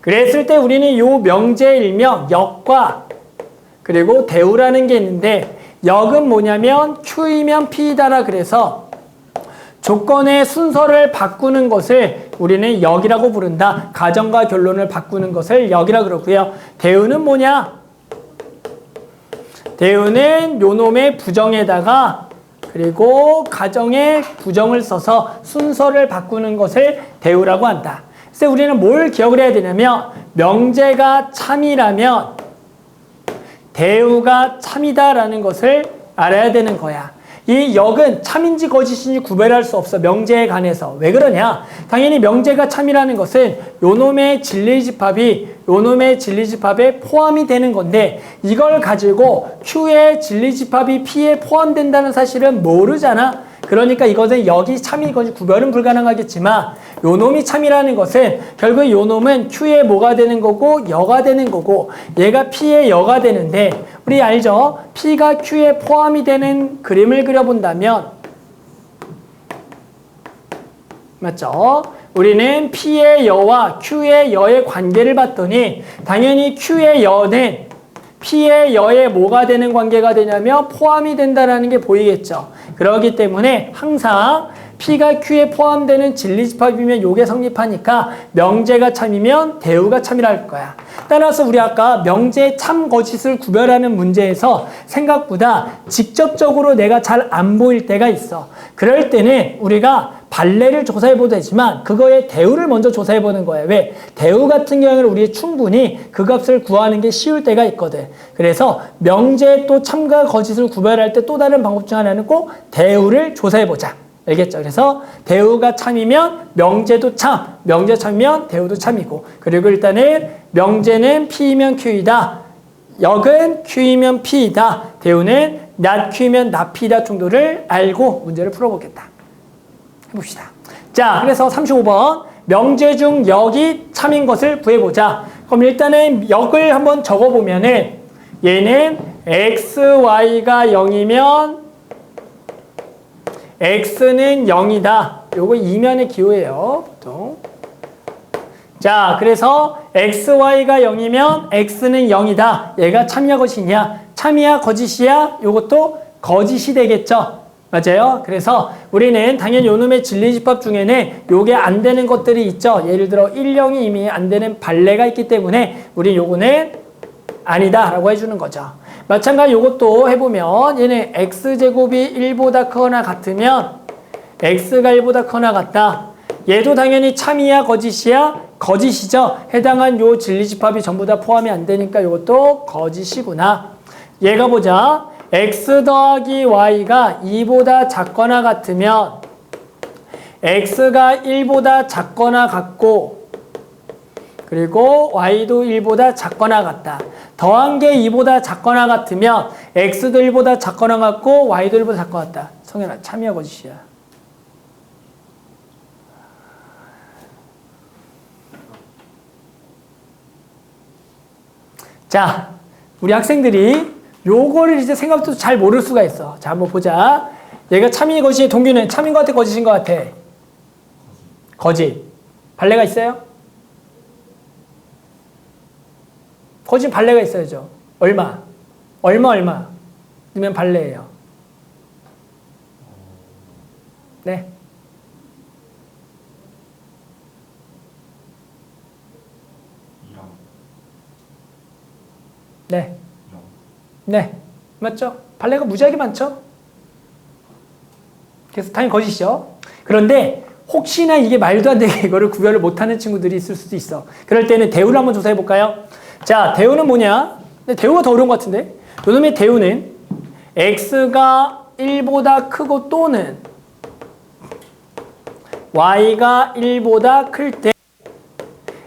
그랬을 때 우리는 요 명제의 일명 역과 그리고 대우라는 게 있는데 역은 뭐냐면 Q이면 P이다라 그래서 조건의 순서를 바꾸는 것을 우리는 역이라고 부른다. 가정과 결론을 바꾸는 것을 역이라고 그러고요. 대우는 뭐냐? 대우는 요놈의 부정에다가 그리고 가정의 부정을 써서 순서를 바꾸는 것을 대우라고 한다. 그래서 우리는 뭘 기억을 해야 되냐면 명제가 참이라면 대우가 참이다라는 것을 알아야 되는 거야. 이 역은 참인지 거짓인지 구별할 수 없어. 명제에 관해서. 왜 그러냐? 당연히 명제가 참이라는 것은 요놈의 진리집합에 포함이 되는 건데 이걸 가지고 Q의 진리집합이 P에 포함된다는 사실은 모르잖아. 그러니까 이것은 역이 참이건지 구별은 불가능하겠지만 요놈이 참이라는 것은 결국 요놈은 Q에 뭐가 되는 거고 여가 되는 거고 얘가 P에 여가 되는데 우리 알죠? P가 Q에 포함이 되는 그림을 그려본다면 맞죠? 우리는 P의 여와 Q의 여의 관계를 봤더니 당연히 Q의 여는 P의 여에 뭐가 되는 관계가 되냐면 포함이 된다는 게 보이겠죠. 그렇기 때문에 항상 P가 Q에 포함되는 진리집합이면 요게 성립하니까 명제가 참이면 대우가 참이라 할 거야. 따라서 우리 아까 명제 참 거짓을 구별하는 문제에서 생각보다 직접적으로 내가 잘 안 보일 때가 있어. 그럴 때는 우리가 발레를 조사해보도 되지만 그거의 대우를 먼저 조사해보는 거예요. 왜? 대우 같은 경우에는 우리 충분히 그 값을 구하는 게 쉬울 때가 있거든. 그래서 명제 또 참과 거짓을 구별할 때 또 다른 방법 중 하나는 꼭 대우를 조사해보자. 알겠죠? 그래서 대우가 참이면 명제도 참, 명제 참이면 대우도 참이고 그리고 일단은 명제는 P이면 Q이다. 역은 Q이면 P이다. 대우는 not Q이면 not P이다 정도를 알고 문제를 풀어보겠다. 해봅시다. 자, 그래서 35번 명제 중 역이 참인 것을 구해보자. 그럼 일단은 역을 한번 적어보면은 얘는 xy가 0이면 x는 0이다. 요거 이면의 기호예요. 보통. 자, 그래서 xy가 0이면 x는 0이다. 얘가 참이야 거짓이냐? 참이야 거짓이야? 요것도 거짓이 되겠죠. 맞아요? 그래서 우리는 당연히 요놈의 진리집합 중에는 요게 안 되는 것들이 있죠. 예를 들어 1형이 이미 안 되는 발레가 있기 때문에 우리 요거는 아니다 라고 해주는 거죠. 마찬가지 요것도 해보면 얘는 x제곱이 1보다 크거나 같으면 x가 1보다 크거나 같다. 얘도 당연히 참이야 거짓이야? 거짓이죠. 해당한 요 진리집합이 전부 다 포함이 안 되니까 요것도 거짓이구나. 얘가 보자. x 더하기 y가 2보다 작거나 같으면 x가 1보다 작거나 같고 그리고 y도 1보다 작거나 같다. 더한 게 2보다 작거나 같으면 x도 1보다 작거나 같고 y도 1보다 작거나 같다. 성현아, 참이야 거짓이야? 자, 우리 학생들이 요거를 이제 생각도 잘 모를 수가 있어. 자, 한번 보자. 얘가 참이 거짓, 동규는 참인 것 같아, 거짓인 것 같아? 거짓. 발레가 있어요? 거짓 발레가 있어야죠. 얼마? 얼마? 넣으면 발레예요. 네. 네. 네. 맞죠? 발레가 무지하게 많죠? 그래서 당연히 거짓이죠. 그런데 혹시나 이게 말도 안 되게 이거를 구별을 못하는 친구들이 있을 수도 있어. 그럴 때는 대우를 한번 조사해 볼까요? 자, 대우는 뭐냐? 근데 대우가 더 어려운 것 같은데? 요놈의 대우는 x가 1보다 크고 또는 y가 1보다 클 때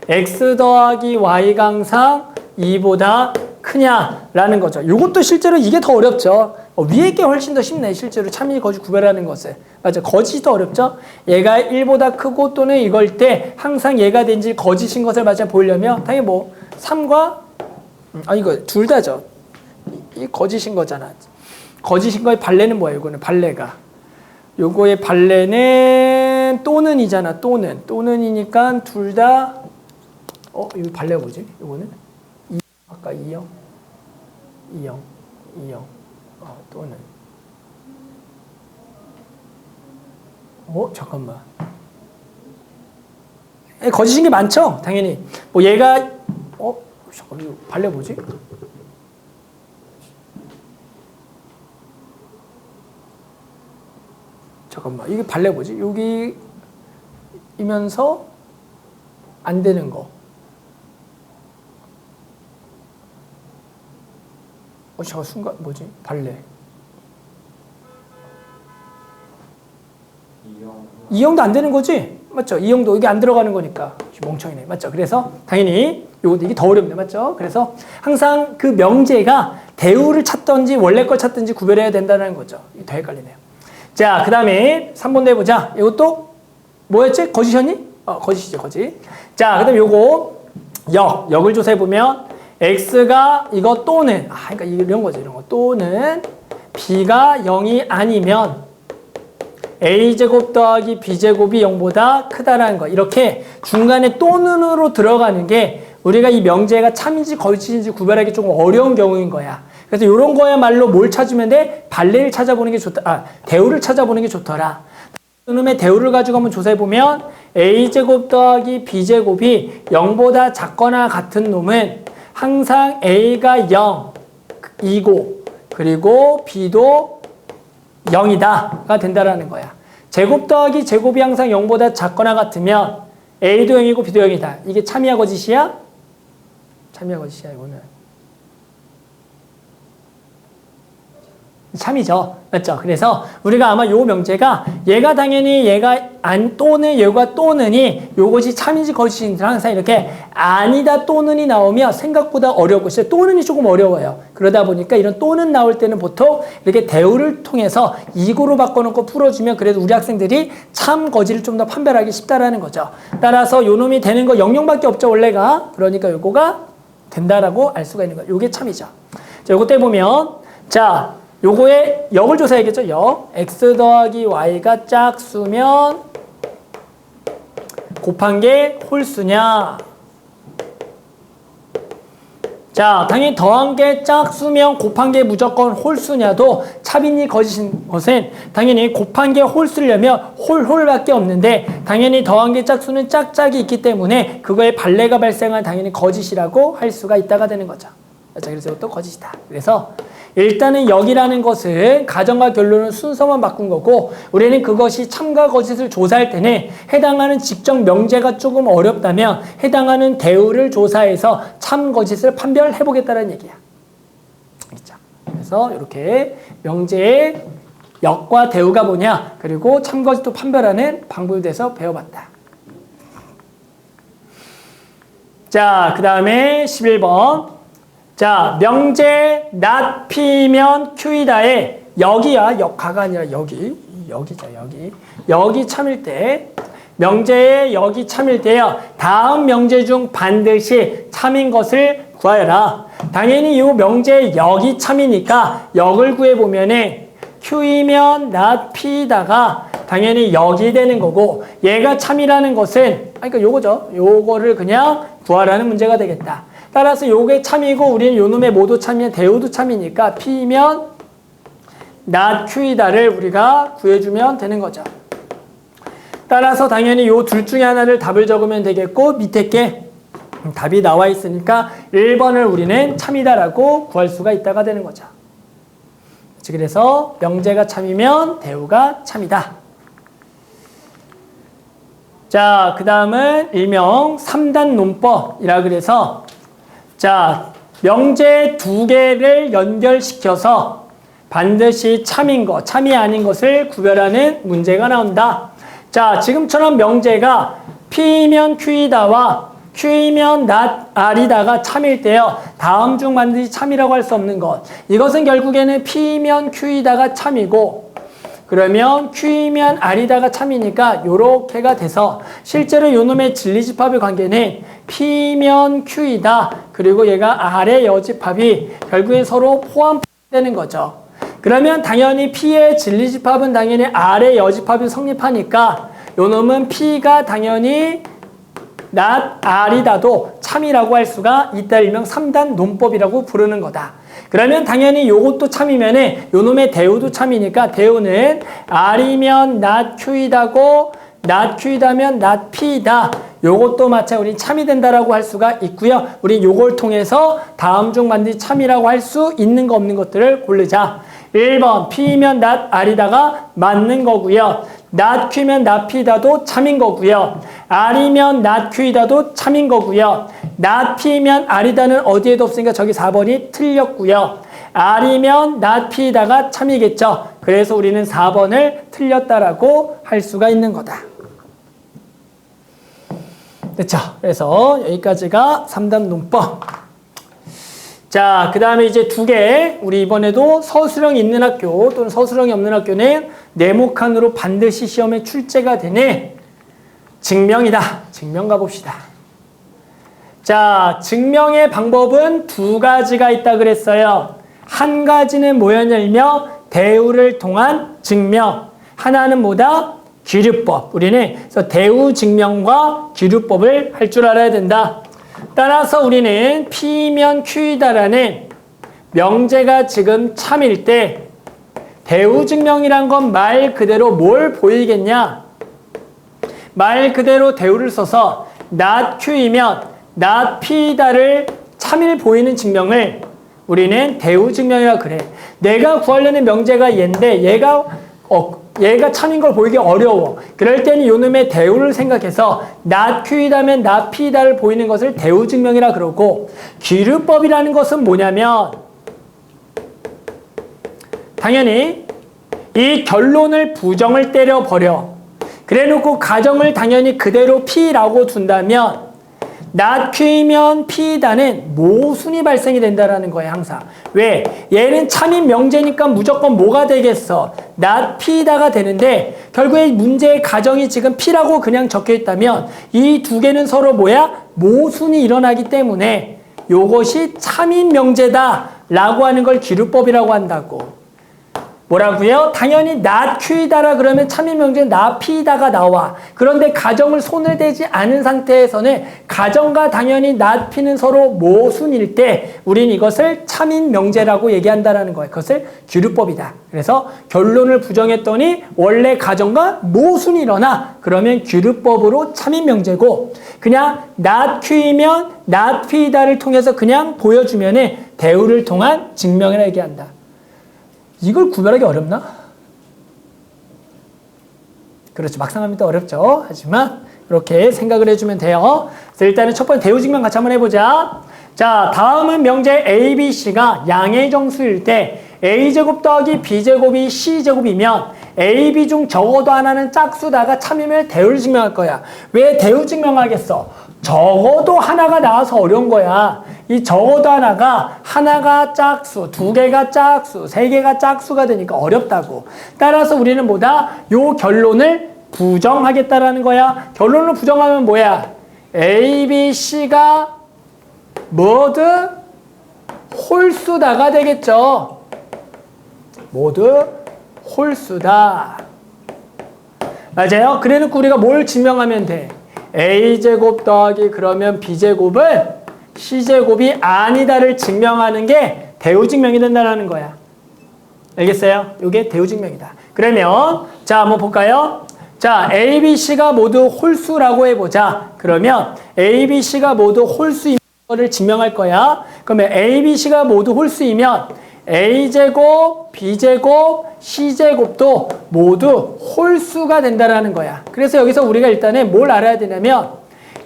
x 더하기 y가 항상 2보다 크냐라는 거죠. 이것도 실제로 이게 더 어렵죠. 위에 게 훨씬 더 쉽네. 실제로 참이 거짓 구별하는 것을. 맞아. 거짓이 더 어렵죠. 얘가 1보다 크고 또는 이걸 때 항상 얘가 된지 거짓인 것을 맞아 보이려면 당연히 뭐 3과 이거 둘 다죠. 이 거짓인 거잖아. 거짓인 거의 발레는 뭐예요? 이거는 발레가. 요거의 발레는 또는이잖아. 또는이니까 둘 다 이거 발레가 뭐지? 요거는 아까 2형 또는 잠깐만. 거짓인 게 많죠? 당연히. 뭐 얘가 잠깐 이거 발레 뭐지? 잠깐만. 이게 발레 뭐지? 여기이면서 안 되는 거. 잠깐 순간 뭐지? 발레. 2형도 안 되는 거지? 맞죠? 2형도 이게 안 들어가는 거니까. 멍청이네. 맞죠? 그래서 당연히 이게 더 어렵네. 맞죠? 그래서 항상 그 명제가 대우를 찾든지 원래 걸 찾든지 구별해야 된다는 거죠. 더 헷갈리네요. 자, 그 다음에 3번 내보자. 이것도 뭐였지? 거짓이었니? 거짓이죠. 거짓. 자, 그 다음에 요거 역을 조사해보면 x가 이거 또는 그러니까 이런 거죠. 이런 거. 또는 b가 0이 아니면 a제곱 더하기 b제곱이 0보다 크다라는 거. 이렇게 중간에 또는으로 들어가는 게 우리가 이 명제가 참인지 거짓인지 구별하기 조금 어려운 경우인 거야. 그래서 이런 거야말로 뭘 찾으면 돼? 발레를 찾아보는 게 좋다. 대우를 찾아보는 게 좋더라. 이놈의 대우를 가지고 한번 조사해보면 a제곱 더하기 b제곱이 0보다 작거나 같은 놈은 항상 a가 0이고 그리고 b도 0이다가 된다라는 거야. 제곱 더하기 제곱이 항상 0보다 작거나 같으면 a도 0이고 b도 0이다. 이게 참이야 거짓이야? 참이야 거짓이야 이거는. 참이죠. 맞죠? 그래서 우리가 아마 요 명제가 얘가 당연히 얘가 또는 얘가 또는이 요것이 참인지 거짓인지 항상 이렇게 아니다 또는이 나오면 생각보다 어렵고 진짜 또는이 조금 어려워요. 그러다 보니까 이런 또는 나올 때는 보통 이렇게 대우를 통해서 이고로 바꿔놓고 풀어주면 그래도 우리 학생들이 참 거짓을 좀 더 판별하기 쉽다라는 거죠. 따라서 요 놈이 되는 거 0밖에 없죠 원래가. 그러니까 요거가 된다라고 알 수가 있는 거예요. 요게 참이죠. 자, 요거 떼보면, 자, 요거의 역을 조사해야겠죠? 역. x 더하기 y가 짝수면 곱한 게 홀수냐? 자, 당연히 더한 게 짝수면 곱한 게 무조건 홀수냐도 차빈이 거짓인 것은 당연히 곱한 게 홀수려면 홀밖에 없는데 당연히 더한 게 짝수는 짝짝이 있기 때문에 그거에 발레가 발생한 당연히 거짓이라고 할 수가 있다가 되는 거죠. 자, 그래서 이것도 거짓이다. 그래서 일단은 역이라는 것은 가정과 결론은 순서만 바꾼 거고 우리는 그것이 참과 거짓을 조사할 때는 해당하는 직접 명제가 조금 어렵다면 해당하는 대우를 조사해서 참 거짓을 판별해 보겠다는 얘기야. 알겠죠? 그래서 이렇게 명제의 역과 대우가 뭐냐 그리고 참 거짓도 판별하는 방법에 대해서 배워봤다. 자, 그 다음에 11번. 자, 명제 not p면 q이다에 여기야, 역가가 아니라 여기죠, 여기. 여기 참일 때, 명제의 여기 참일 때요. 다음 명제 중 반드시 참인 것을 구하여라. 당연히 이 명제의 여기 참이니까 역을 구해보면은 q이면 not p다가 당연히 역이 되는 거고 얘가 참이라는 것은, 그러니까 요거죠. 요거를 그냥 구하라는 문제가 되겠다. 따라서 요게 참이고 우리는 요놈의 모두 참이면 대우도 참이니까 P면 not Q이다를 우리가 구해주면 되는 거죠. 따라서 당연히 요 둘 중에 하나를 답을 적으면 되겠고 밑에 게 답이 나와 있으니까 1번을 우리는 참이다라고 구할 수가 있다가 되는 거죠. 그래서 명제가 참이면 대우가 참이다. 자, 그 다음은 일명 3단 논법이라 그래서 자, 명제 두 개를 연결시켜서 반드시 참인 것, 참이 아닌 것을 구별하는 문제가 나온다. 자, 지금처럼 명제가 P면 Q이다와 Q이면 not R이다가 참일 때요. 다음 중 반드시 참이라고 할 수 없는 것. 이것은 결국에는 P면 Q이다가 참이고 그러면 Q이면 R이다가 참이니까 요렇게가 돼서 실제로 요놈의 진리집합의 관계는 P면 Q이다. 그리고 얘가 R의 여집합이 결국에 서로 포함되는 거죠. 그러면 당연히 P의 진리집합은 당연히 R의 여집합이 성립하니까 요놈은 P가 당연히 not R이다도 참이라고 할 수가 있다. 일명 3단 논법이라고 부르는 거다. 그러면 당연히 요것도 참이면은 요놈의 대우도 참이니까 대우는 R이면 not Q이다고 not Q이다면 not P이다. 요것도 마찬가지로 우리 참이 된다라고 할 수가 있고요. 우리 요걸 통해서 다음 중 반드시 참이라고 할 수 있는 거 없는 것들을 고르자. 1번 P면 not R이다가 맞는 거고요. not Q면 not P이다도 참인 거고요. R이면 not Q이다도 참인 거고요. not P면 R이다는 어디에도 없으니까 저기 4번이 틀렸고요. R이면 not P이다가 참이겠죠. 그래서 우리는 4번을 틀렸다라고 할 수가 있는 거다. 됐죠? 그래서 여기까지가 3단 논법. 자, 그 다음에 이제 두 개. 우리 이번에도 서술형이 있는 학교 또는 서술형이 없는 학교는 네모칸으로 반드시 시험에 출제가 되는 증명이다. 증명 가봅시다. 자, 증명의 방법은 두 가지가 있다 그랬어요. 한 가지는 뭐였냐면 대우를 통한 증명. 하나는 뭐다? 기류법. 우리는 그래서 대우 증명과 기류법을 할 줄 알아야 된다. 따라서 우리는 P면 Q이다라는 명제가 지금 참일 때 대우 증명이란 건 말 그대로 뭘 보이겠냐? 말 그대로 대우를 써서 not Q이면 not P이다를 참일 보이는 증명을 우리는 대우 증명이라 그래. 내가 구하려는 명제가 얘인데 얘가 참인 걸 보이기 어려워. 그럴 때는 요놈의 대우를 생각해서 not Q이다면 not P이다를 보이는 것을 대우 증명이라 그러고 기류법이라는 것은 뭐냐면 당연히 이 결론을 부정을 때려버려. 그래놓고 가정을 당연히 그대로 P라고 둔다면 not Q이면 P이다는 모순이 발생이 된다라는 거예요, 항상. 왜? 얘는 참인 명제니까 무조건 뭐가 되겠어? not P이다가 되는데 결국에 문제의 가정이 지금 P라고 그냥 적혀 있다면 이 두 개는 서로 뭐야? 모순이 일어나기 때문에 요것이 참인 명제다 라고 하는 걸 기류법이라고 한다고. 뭐라고요? 당연히 not Q이다라 그러면 참임명제는 not P이다가 나와. 그런데 가정을 손을 대지 않은 상태에서는 가정과 당연히 not P는 서로 모순일 때 우린 이것을 참임명제라고 얘기한다라는 거예요. 그것을 기류법이다. 그래서 결론을 부정했더니 원래 가정과 모순이 일어나. 그러면 기류법으로 참임명제고 그냥 not Q이면 not P이다를 통해서 그냥 보여주면은 대우를 통한 증명이라 얘기한다. 이걸 구별하기 어렵나? 그렇죠. 막상 하면 또 어렵죠. 하지만 이렇게 생각을 해주면 돼요. 그래서 일단은 첫 번째 대우증명 같이 한번 해보자. 자, 다음은 명제 A, B, C가 양의 정수일 때 A제곱 더하기 B제곱이 C제곱이면 A, B 중 적어도 하나는 짝수다가 참이면 대우를 증명할 거야. 왜 대우 증명하겠어? 적어도 하나가 나와서 어려운 거야. 이 적어도 하나가 짝수, 두 개가 짝수, 세 개가 짝수가 되니까 어렵다고. 따라서 우리는 뭐다? 요 결론을 부정하겠다라는 거야. 결론을 부정하면 뭐야? A, B, C가 모두 홀수다가 되겠죠. 모두 홀수다. 맞아요? 그래놓고 우리가 뭘 증명하면 돼? A제곱 더하기 그러면 B제곱은 C제곱이 아니다를 증명하는 게 대우증명이 된다는 거야. 알겠어요? 이게 대우증명이다. 그러면 자 한번 볼까요? 자 A, B, C가 모두 홀수라고 해보자. 그러면 A, B, C가 모두 홀수인 거를 증명할 거야. 그러면 A, B, C가 모두 홀수이면 A제곱, B제곱, C제곱도 모두 홀수가 된다라는 거야. 그래서 여기서 우리가 일단은 뭘 알아야 되냐면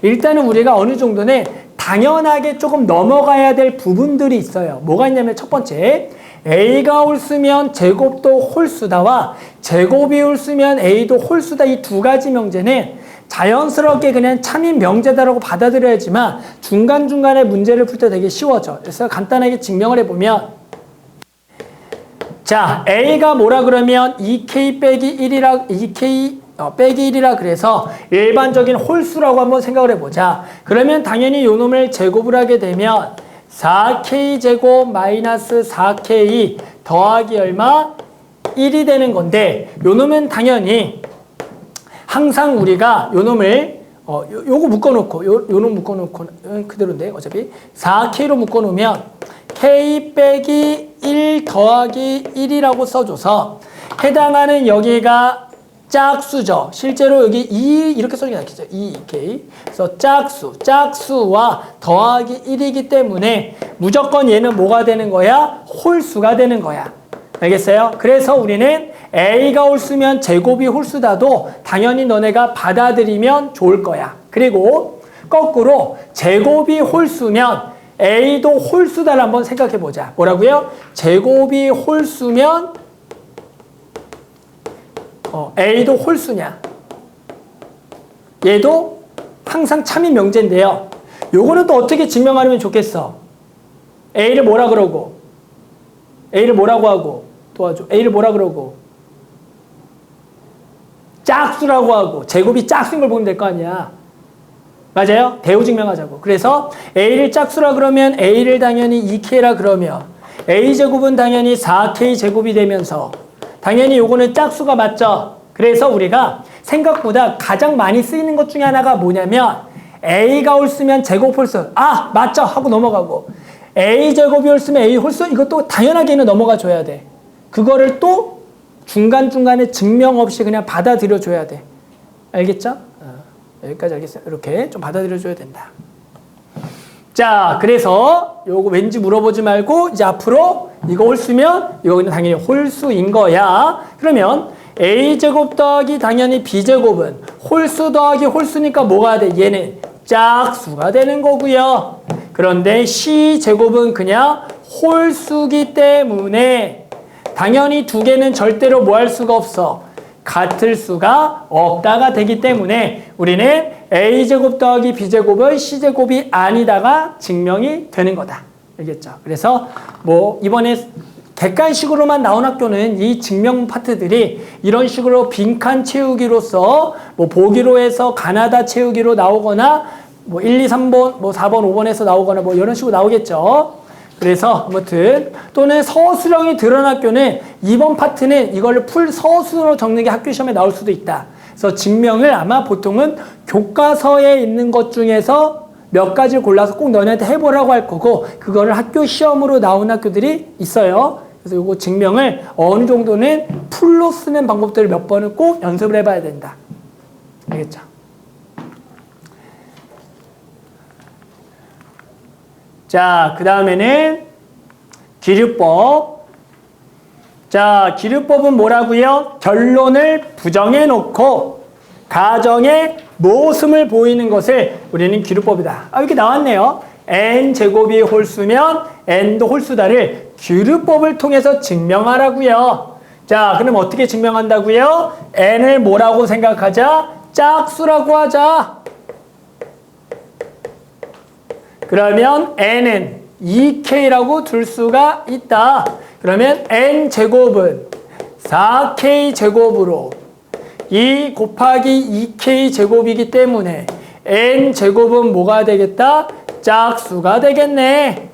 일단은 우리가 어느 정도는 당연하게 조금 넘어가야 될 부분들이 있어요. 뭐가 있냐면 첫 번째, A가 홀수면 제곱도 홀수다와 제곱이 홀수면 A도 홀수다. 이 두 가지 명제는 자연스럽게 그냥 참인 명제다라고 받아들여야지만 중간중간에 문제를 풀 때 되게 쉬워져. 그래서 간단하게 증명을 해보면 자, A가 뭐라 그러면 2K 빼기 1이라 그래서 일반적인 홀수라고 한번 생각을 해보자. 그러면 당연히 요 놈을 제곱을 하게 되면 4K 제곱 마이너스 4K 더하기 얼마? 1이 되는 건데 요 놈은 당연히 항상 우리가 요 놈을 요거 묶어놓고 요 놈 묶어놓고 그대로인데 어차피 4K로 묶어놓으면 K 빼기 1 더하기 1이라고 써줘서 해당하는 여기가 짝수죠. 실제로 여기 2 이렇게 써주기 낫겠죠. 2K. 그래서 짝수와 더하기 1이기 때문에 무조건 얘는 뭐가 되는 거야? 홀수가 되는 거야. 알겠어요? 그래서 우리는 A가 홀수면 제곱이 홀수다도 당연히 너네가 받아들이면 좋을 거야. 그리고 거꾸로 제곱이 홀수면 A도 홀수다를 한번 생각해 보자. 뭐라고요? 제곱이 홀수면 A도 홀수냐? 얘도 항상 참인 명제인데요. 요거는 또 어떻게 증명하려면 좋겠어? A를 뭐라 그러고? A를 뭐라고 하고? 도와줘. A를 뭐라 그러고? 짝수라고 하고 제곱이 짝수인 걸 보면 될 거 아니야. 맞아요? 대우 증명하자고. 그래서 A를 짝수라 그러면 A를 당연히 2K라 그러면 A제곱은 당연히 4K 제곱이 되면서 당연히 요거는 짝수가 맞죠? 그래서 우리가 생각보다 가장 많이 쓰이는 것 중에 하나가 뭐냐면 A가 홀수면 제곱 홀수. 아, 맞죠? 하고 넘어가고 A제곱이 홀수면 A 홀수. 이것도 당연하게는 넘어가 줘야 돼. 그거를 또 중간중간에 증명 없이 그냥 받아들여 줘야 돼. 알겠죠? 여기까지 알겠어요. 이렇게 좀 받아들여 줘야 된다. 자, 그래서 요거 왠지 물어보지 말고 이제 앞으로 이거 홀수면 이거는 당연히 홀수인 거야. 그러면 A제곱 더하기 당연히 B제곱은 홀수 더하기 홀수니까 뭐가 돼? 얘는 짝수가 되는 거고요. 그런데 C제곱은 그냥 홀수기 때문에 당연히 두 개는 절대로 뭐 할 수가 없어. 같을 수가 없다가 되기 때문에 우리는 A제곱 더하기 B제곱은 C제곱이 아니다가 증명이 되는 거다. 알겠죠? 그래서 뭐 이번에 객관식으로만 나온 학교는 이 증명 파트들이 이런 식으로 빈칸 채우기로서 뭐 보기로 해서 가나다 채우기로 나오거나 뭐 1, 2, 3번, 뭐 4번, 5번에서 나오거나 뭐 이런 식으로 나오겠죠. 그래서 아무튼 또는 서술형이 들어간 학교는 이번 파트는 이걸 풀 서술로 적는 게 학교 시험에 나올 수도 있다. 그래서 증명을 아마 보통은 교과서에 있는 것 중에서 몇 가지를 골라서 꼭 너네한테 해보라고 할 거고 그거를 학교 시험으로 나온 학교들이 있어요. 그래서 요거 증명을 어느 정도는 풀로 쓰는 방법들을 몇 번을 꼭 연습을 해봐야 된다. 알겠죠? 자, 그 다음에는 기류법. 자, 기류법은 뭐라고요? 결론을 부정해 놓고 가정의 모순을 보이는 것을 우리는 기류법이다. 이렇게 나왔네요. n제곱이 홀수면 n도 홀수다를 기류법을 통해서 증명하라고요. 자, 그럼 어떻게 증명한다고요? n을 뭐라고 생각하자? 짝수라고 하자. 그러면 n은 2k라고 둘 수가 있다. 그러면 n제곱은 4k제곱으로 2 곱하기 2k제곱이기 때문에 n제곱은 뭐가 되겠다? 짝수가 되겠네.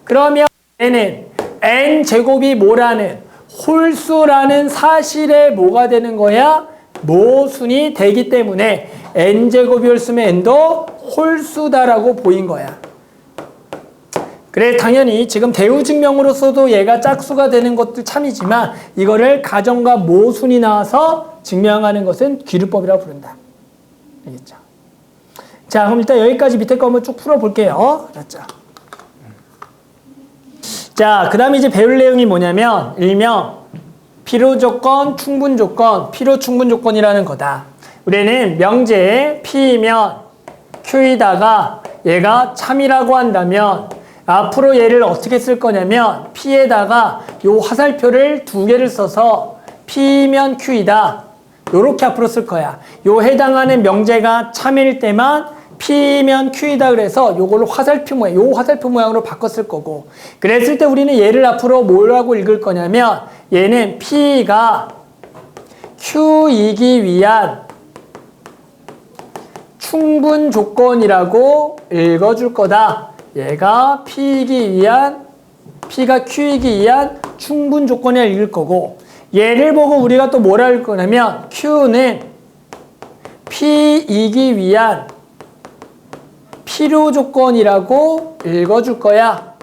그러면 n은 n제곱이 뭐라는? 홀수라는 사실에 뭐가 되는 거야? 모순이 되기 때문에 n제곱이 홀수면 n도 홀수다라고 보인 거야. 그래 당연히 지금 대우증명으로서도 얘가 짝수가 되는 것도 참이지만 이거를 가정과 모순이 나와서 증명하는 것은 기류법이라고 부른다. 알겠죠? 자, 그럼 일단 여기까지 밑에 거 한번 쭉 풀어볼게요. 자, 그 다음에 이제 배울 내용이 뭐냐면 일명 필요조건, 충분조건, 필요충분조건이라는 거다. 우리는 명제에 P이면 Q이다가 얘가 참이라고 한다면 앞으로 얘를 어떻게 쓸 거냐면 P에다가 요 화살표를 2개를 써서 P면 Q이다. 요렇게 앞으로 쓸 거야. 요 해당하는 명제가 참일 때만 P면 Q이다 그래서 요걸로 화살표 모양, 요 화살표 모양으로 바꿨을 거고 그랬을 때 우리는 얘를 앞으로 뭐라고 읽을 거냐면 얘는 P가 Q이기 위한 충분 조건이라고 읽어줄 거다. 얘가 P이기 위한, P가 Q이기 위한 충분 조건이라 읽을 거고 얘를 보고 우리가 또 뭐라 읽을 거냐면 Q는 P이기 위한 필요 조건이라고 읽어줄 거야.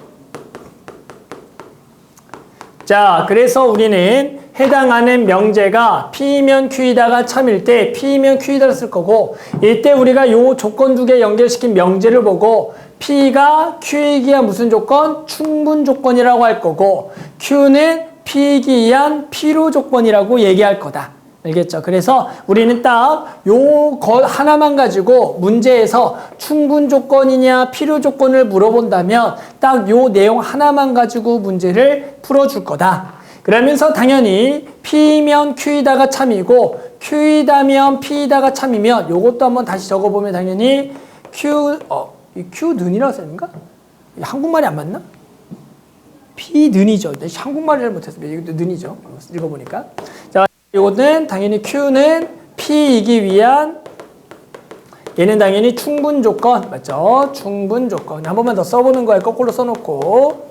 자, 그래서 우리는 해당하는 명제가 P면 Q이다가 참일 때 P면 Q이다를 쓸 거고 이때 우리가 요 조건 2개 연결시킨 명제를 보고 P가 Q이기 위한 무슨 조건? 충분 조건이라고 할 거고 Q는 P이기 위한 필요 조건이라고 얘기할 거다. 알겠죠? 그래서 우리는 딱 요 것 하나만 가지고 문제에서 충분 조건이냐 필요 조건을 물어본다면 딱 요 내용 하나만 가지고 문제를 풀어줄 거다. 그러면서 당연히 P면 Q이다가 참이고 Q이다면 P이다가 참이면 요것도 한번 다시 적어보면 당연히 Q는이라고 써있는가? 한국말이 안 맞나? P는이죠. 한국말을 잘 못했어요. 이것도 는이죠. 읽어보니까. 자, 이거는 당연히 Q는 P이기 위한 얘는 당연히 충분 조건 맞죠? 충분 조건 한 번만 더 써보는 거예요. 거꾸로 써놓고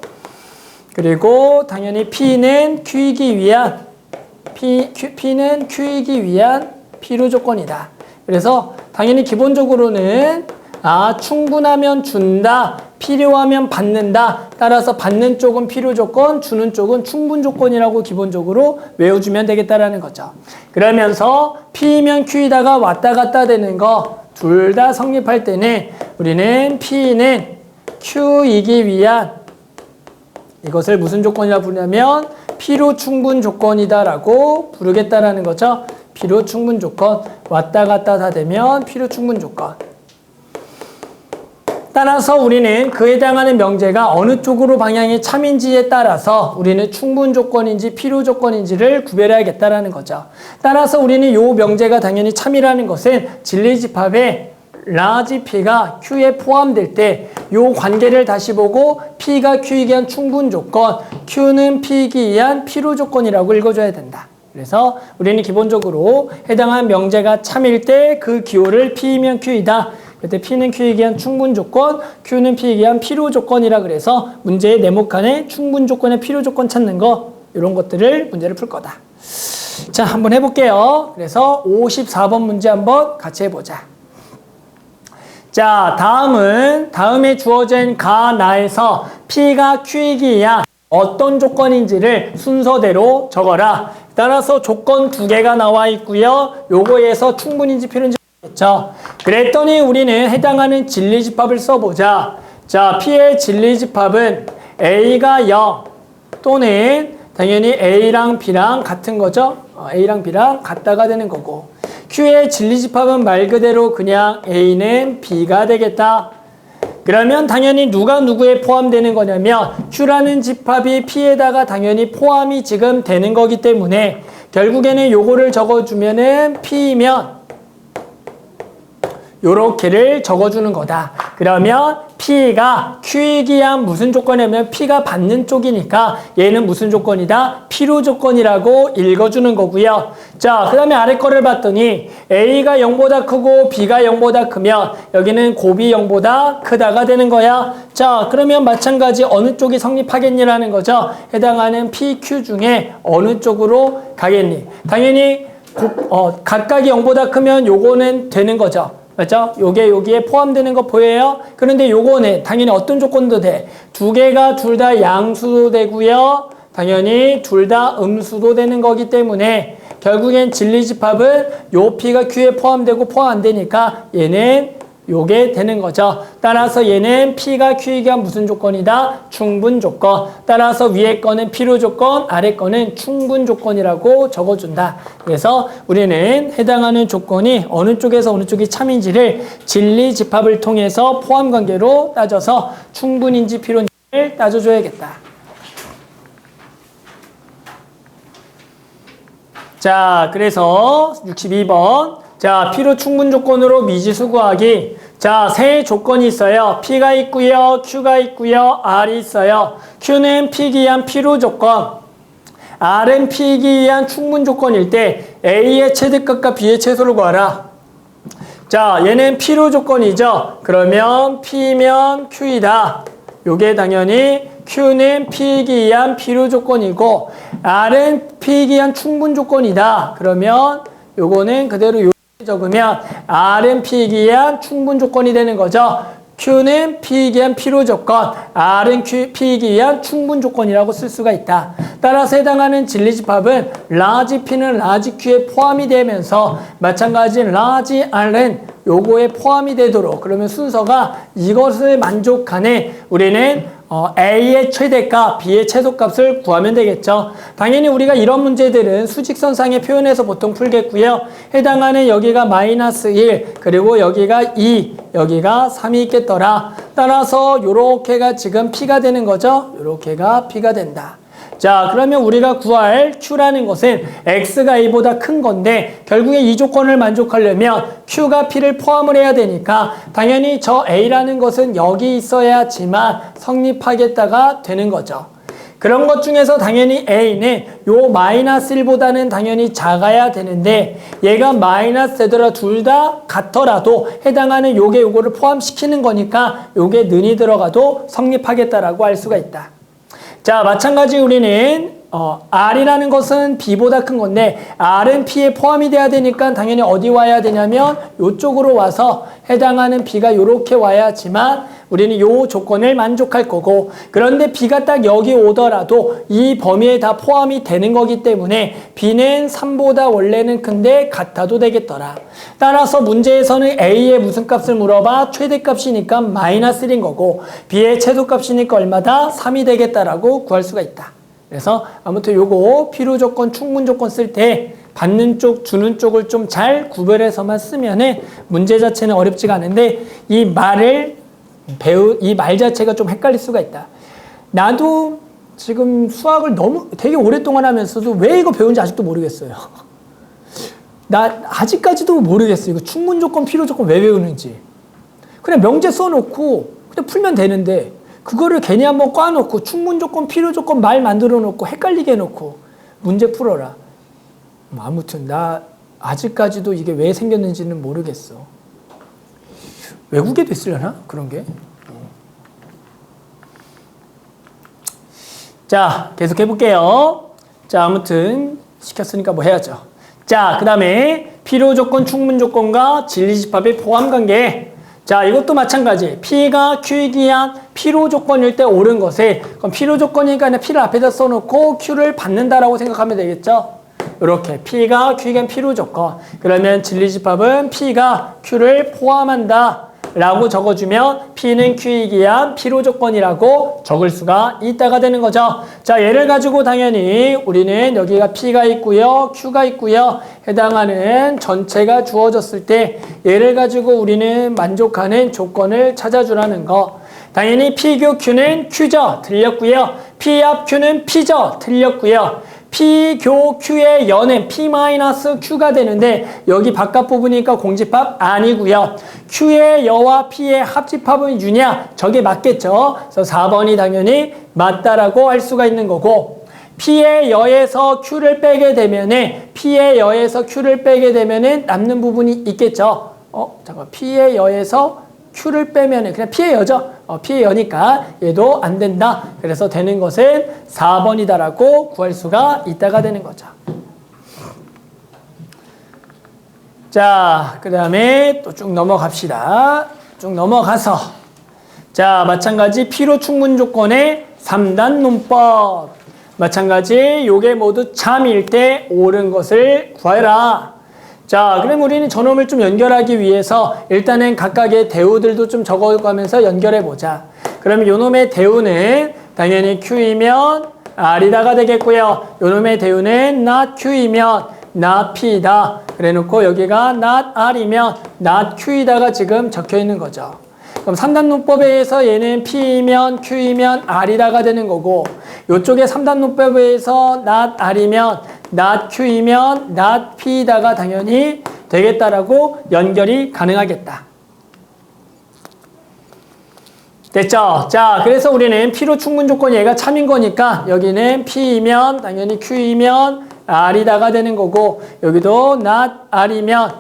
그리고 당연히 P는 Q이기 위한 P는 Q이기 위한 필요 조건이다. 그래서 당연히 기본적으로는 충분하면 준다, 필요하면 받는다. 따라서 받는 쪽은 필요 조건, 주는 쪽은 충분 조건이라고 기본적으로 외워주면 되겠다라는 거죠. 그러면서 P면 Q이다가 왔다 갔다 되는 거 둘 다 성립할 때는 우리는 P는 Q이기 위한 이것을 무슨 조건이라고 부르냐면 필요 충분 조건이다라고 부르겠다라는 거죠. 필요 충분 조건 왔다 갔다 다 되면 필요 충분 조건. 따라서 우리는 그에 해당하는 명제가 어느 쪽으로 방향이 참인지에 따라서 우리는 충분 조건인지 필요 조건인지를 구별해야겠다라는 거죠. 따라서 우리는 이 명제가 당연히 참이라는 것은 진리집합에 라지 P가 Q에 포함될 때 이 관계를 다시 보고 P가 Q이기 위한 충분 조건, Q는 P이기 위한 필요 조건이라고 읽어줘야 된다. 그래서 우리는 기본적으로 해당한 명제가 참일 때 그 기호를 P면 Q이다. 그때 P는 Q에 기한 충분 조건, Q는 P에 기한 필요 조건이라 그래서 문제의 네모칸에 충분 조건의 필요 조건 찾는 거 이런 것들을 문제를 풀 거다. 자, 한번 해볼게요. 그래서 54번 문제 한번 같이 해보자. 자, 다음에 주어진 가나에서 P가 Q이기 위한 어떤 조건인지를 순서대로 적어라. 따라서 조건 2개가 나와 있고요. 요거에서 충분인지 필요인지 모르겠죠. 그랬더니 우리는 해당하는 진리집합을 써보자. 자, P의 진리집합은 A가 0 또는 당연히 A랑 B랑 같은 거죠. A랑 B랑 같다가 되는 거고, Q의 진리집합은 말 그대로 그냥 A는 B가 되겠다. 그러면 당연히 누가 누구에 포함되는 거냐면 Q라는 집합이 P에다가 당연히 포함이 지금 되는 거기 때문에 결국에는 요거를 적어주면은 P이면 요렇게를 적어주는 거다. 그러면 P가 Q에 기한 무슨 조건이냐면 P가 받는 쪽이니까 얘는 무슨 조건이다? 필요 조건이라고 읽어주는 거고요. 자, 그 다음에 아래 거를 봤더니 A가 0보다 크고 B가 0보다 크면 여기는 곱이 0보다 크다가 되는 거야. 자, 그러면 마찬가지 어느 쪽이 성립하겠니라는 거죠. 해당하는 P, Q 중에 어느 쪽으로 가겠니? 당연히 각각이 0보다 크면 요거는 되는 거죠. 맞죠? 요게 여기에 포함되는 거 보여요? 그런데 요거는 당연히 어떤 조건도 돼. 두 개가 둘 다 양수도 되고요. 당연히 둘 다 음수도 되는 거기 때문에 결국엔 진리집합은 요 P가 Q에 포함되고 포함 안 되니까 얘는 요게 되는 거죠. 따라서 얘는 P가 Q에 기한 무슨 조건이다? 충분 조건. 따라서 위에 거는 필요 조건, 아래 거는 충분 조건이라고 적어준다. 그래서 우리는 해당하는 조건이 어느 쪽에서 어느 쪽이 참인지를 진리집합을 통해서 포함관계로 따져서 충분인지 필요인지를 따져줘야겠다. 자, 그래서 62번. 자, P로 충분 조건으로 미지수 구하기. 자, 세 조건이 있어요. P가 있고요, Q가 있고요, R이 있어요. Q는 P 기한 필요 조건, R은 P 기한 충분 조건일 때 A의 최대값과 B의 최소를 구하라. 자, 얘는 필요 조건이죠. 그러면 P면 Q이다. 요게 당연히 Q는 P 기한 필요 조건이고 R은 P 기한 충분 조건이다. 그러면 요거는 그대로 적으면 R은 P 기한 충분 조건이 되는 거죠. Q는 P 기한 필요 조건, R은 P 기한 충분 조건이라고 쓸 수가 있다. 따라서 해당하는 진리집합은 라지 P는 라지 Q에 포함이 되면서 마찬가지 라지 R은 요거에 포함이 되도록, 그러면 순서가 이것을 만족하는 우리는 A의 최대값, B의 최소값을 구하면 되겠죠. 당연히 우리가 이런 문제들은 수직선상의 표현에서 보통 풀겠고요. 해당하는 여기가 마이너스 1, 그리고 여기가 2, 여기가 3이 있겠더라. 따라서 요렇게가 지금 P가 되는 거죠. 요렇게가 P가 된다. 자, 그러면 우리가 구할 Q라는 것은 X가 A보다 큰 건데 결국에 이 조건을 만족하려면 Q가 P를 포함을 해야 되니까 당연히 저 A라는 것은 여기 있어야지만 성립하겠다가 되는 거죠. 그런 것 중에서 당연히 A는 요 마이너스 1보다는 당연히 작아야 되는데 얘가 마이너스 되더라 둘 다 같더라도 해당하는 요거를 포함시키는 거니까 요게 는이 들어가도 성립하겠다라고 할 수가 있다. 자, 마찬가지 우리는 R이라는 것은 B보다 큰 건데 R은 P에 포함이 돼야 되니까 당연히 어디 와야 되냐면 요쪽으로 와서 해당하는 B가 요렇게 와야지만 우리는 요 조건을 만족할 거고, 그런데 B가 딱 여기 오더라도 이 범위에 다 포함이 되는 거기 때문에 B는 3보다 원래는 큰데 같아도 되겠더라. 따라서 문제에서는 A의 무슨 값을 물어봐? 최대값이니까 마이너스 1인 거고 B의 최소값이니까 얼마다? 3이 되겠다라고 구할 수가 있다. 그래서 아무튼 요거 필요 조건, 충분 조건 쓸 때 받는 쪽, 주는 쪽을 좀 잘 구별해서만 쓰면은 문제 자체는 어렵지가 않은데 이 말 자체가 좀 헷갈릴 수가 있다. 나도 지금 수학을 되게 오랫동안 하면서도 왜 이거 배운지 아직도 모르겠어요. 나 아직까지도 모르겠어요. 이거 충분 조건, 필요 조건 왜 배우는지. 그냥 명제 써놓고 그냥 풀면 되는데 그거를 괜히 한번 꽈놓고 충분 조건, 필요 조건 말 만들어 놓고 헷갈리게 해놓고 문제 풀어라. 아무튼 나 아직까지도 이게 왜 생겼는지는 모르겠어. 외국에도 있으려나? 그런 게. 자, 계속 해볼게요. 자, 아무튼 시켰으니까 뭐 해야죠. 자, 그 다음에 필요조건, 충분조건과 진리집합의 포함관계. 자, 이것도 마찬가지. P가 Q에 기한 필요조건일 때 옳은 것에, 그럼 필요조건이니까 그냥 P를 앞에다 써놓고 Q를 받는다라고 생각하면 되겠죠. 이렇게 P가 Q에 기한 필요조건. 그러면 진리집합은 P가 Q를 포함한다 라고 적어주면 P는 Q에 기한 필요조건이라고 적을 수가 있다가 되는 거죠. 자, 얘를 가지고 당연히 우리는 여기가 P가 있고요, Q가 있고요. 해당하는 전체가 주어졌을 때 얘를 가지고 우리는 만족하는 조건을 찾아주라는 거. 당연히 P 교 Q는 Q죠. 틀렸고요. P 합 Q는 P죠. 틀렸고요. P 교 Q의 연은 P-Q가 되는데 여기 바깥 부분이니까 공집합 아니고요. Q의 여와 P의 합집합은 U냐? 저게 맞겠죠. 그래서 4번이 당연히 맞다라고 할 수가 있는 거고, P의 여에서 Q를 빼게 되면은 남는 부분이 있겠죠. 잠깐, P의 여에서 Q를 빼면은 그냥 P의 여죠. P의 여니까 얘도 안 된다. 그래서 되는 것은 4번이다라고 구할 수가 있다가 되는 거죠. 자, 그 다음에 또 쭉 넘어갑시다. 쭉 넘어가서, 자, 마찬가지 필요 충분 조건의 3단 논법. 마찬가지 요게 모두 참일 때 옳은 것을 구해라. 자, 그럼 우리는 저놈을 좀 연결하기 위해서 일단은 각각의 대우들도 좀 적어가면서 연결해보자. 그러면 요놈의 대우는 당연히 Q이면 R이다가 되겠고요. 요놈의 대우는 not Q이면 not P이다. 그래 놓고 여기가 not R이면 not Q이다가 지금 적혀 있는 거죠. 그럼 3단 논법에 의해서 얘는 P이면 Q이면 R이다가 되는 거고, 요쪽에 3단 논법에 의해서 not R이면 not Q이면 not P이다가 당연히 되겠다라고 연결이 가능하겠다. 됐죠? 자, 그래서 우리는 P로 충분 조건 얘가 참인 거니까 여기는 P이면 당연히 Q이면 R이다가 되는 거고, 여기도 not R이면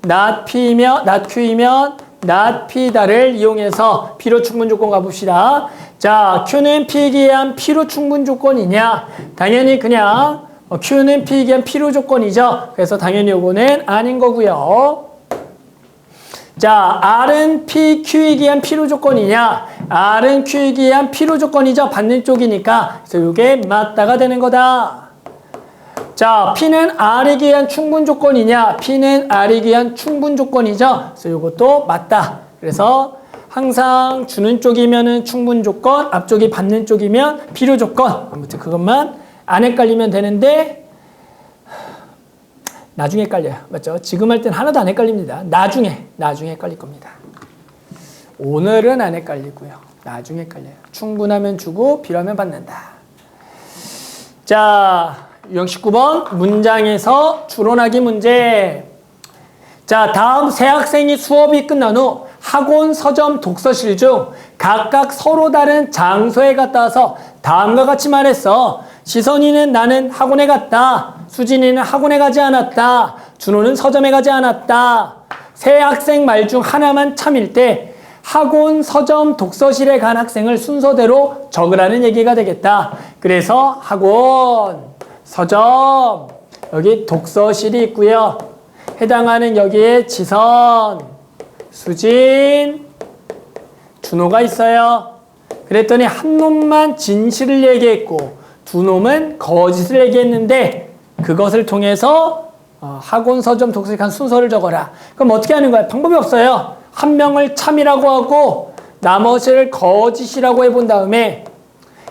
not P이면 not Q이면 not P다를 이용해서 P로 충분 조건 가봅시다. 자, Q는 P에 기한 P로 충분 조건이냐? 당연히 그냥 Q는 P에 기한 필요 조건이죠. 그래서 당연히 요거는 아닌 거고요. 자, R은 P, Q에 기한 필요 조건이냐? R은 Q에 기한 필요 조건이죠. 받는 쪽이니까. 그래서 요게 맞다가 되는 거다. 자, P는 R에 기한 충분 조건이냐? P는 R에 기한 충분 조건이죠. 그래서 요것도 맞다. 그래서 항상 주는 쪽이면은 충분 조건, 앞쪽이 받는 쪽이면 필요 조건. 아무튼 그것만 안 헷갈리면 되는데, 나중에 헷갈려요. 맞죠? 지금 할 땐 하나도 안 헷갈립니다. 나중에 헷갈릴 겁니다. 오늘은 안 헷갈리고요. 나중에 헷갈려요. 충분하면 주고 필요하면 받는다. 자, 유형 19번 문장에서 추론하기 문제. 자, 다음 세 학생이 수업이 끝난 후 학원, 서점, 독서실 중 각각 서로 다른 장소에 갔다 와서 다음과 같이 말했어. 지선이는 나는 학원에 갔다. 수진이는 학원에 가지 않았다. 준호는 서점에 가지 않았다. 세 학생 말 중 하나만 참일 때 학원, 서점, 독서실에 간 학생을 순서대로 적으라는 얘기가 되겠다. 그래서 학원, 서점, 여기 독서실이 있고요. 해당하는 여기에 지선, 수진, 준호가 있어요. 그랬더니 한 놈만 진실을 얘기했고 두 놈은 거짓을 얘기했는데 그것을 통해서 학원, 서점, 독서실 간 순서를 적어라. 그럼 어떻게 하는 거야? 방법이 없어요. 한 명을 참이라고 하고 나머지를 거짓이라고 해본 다음에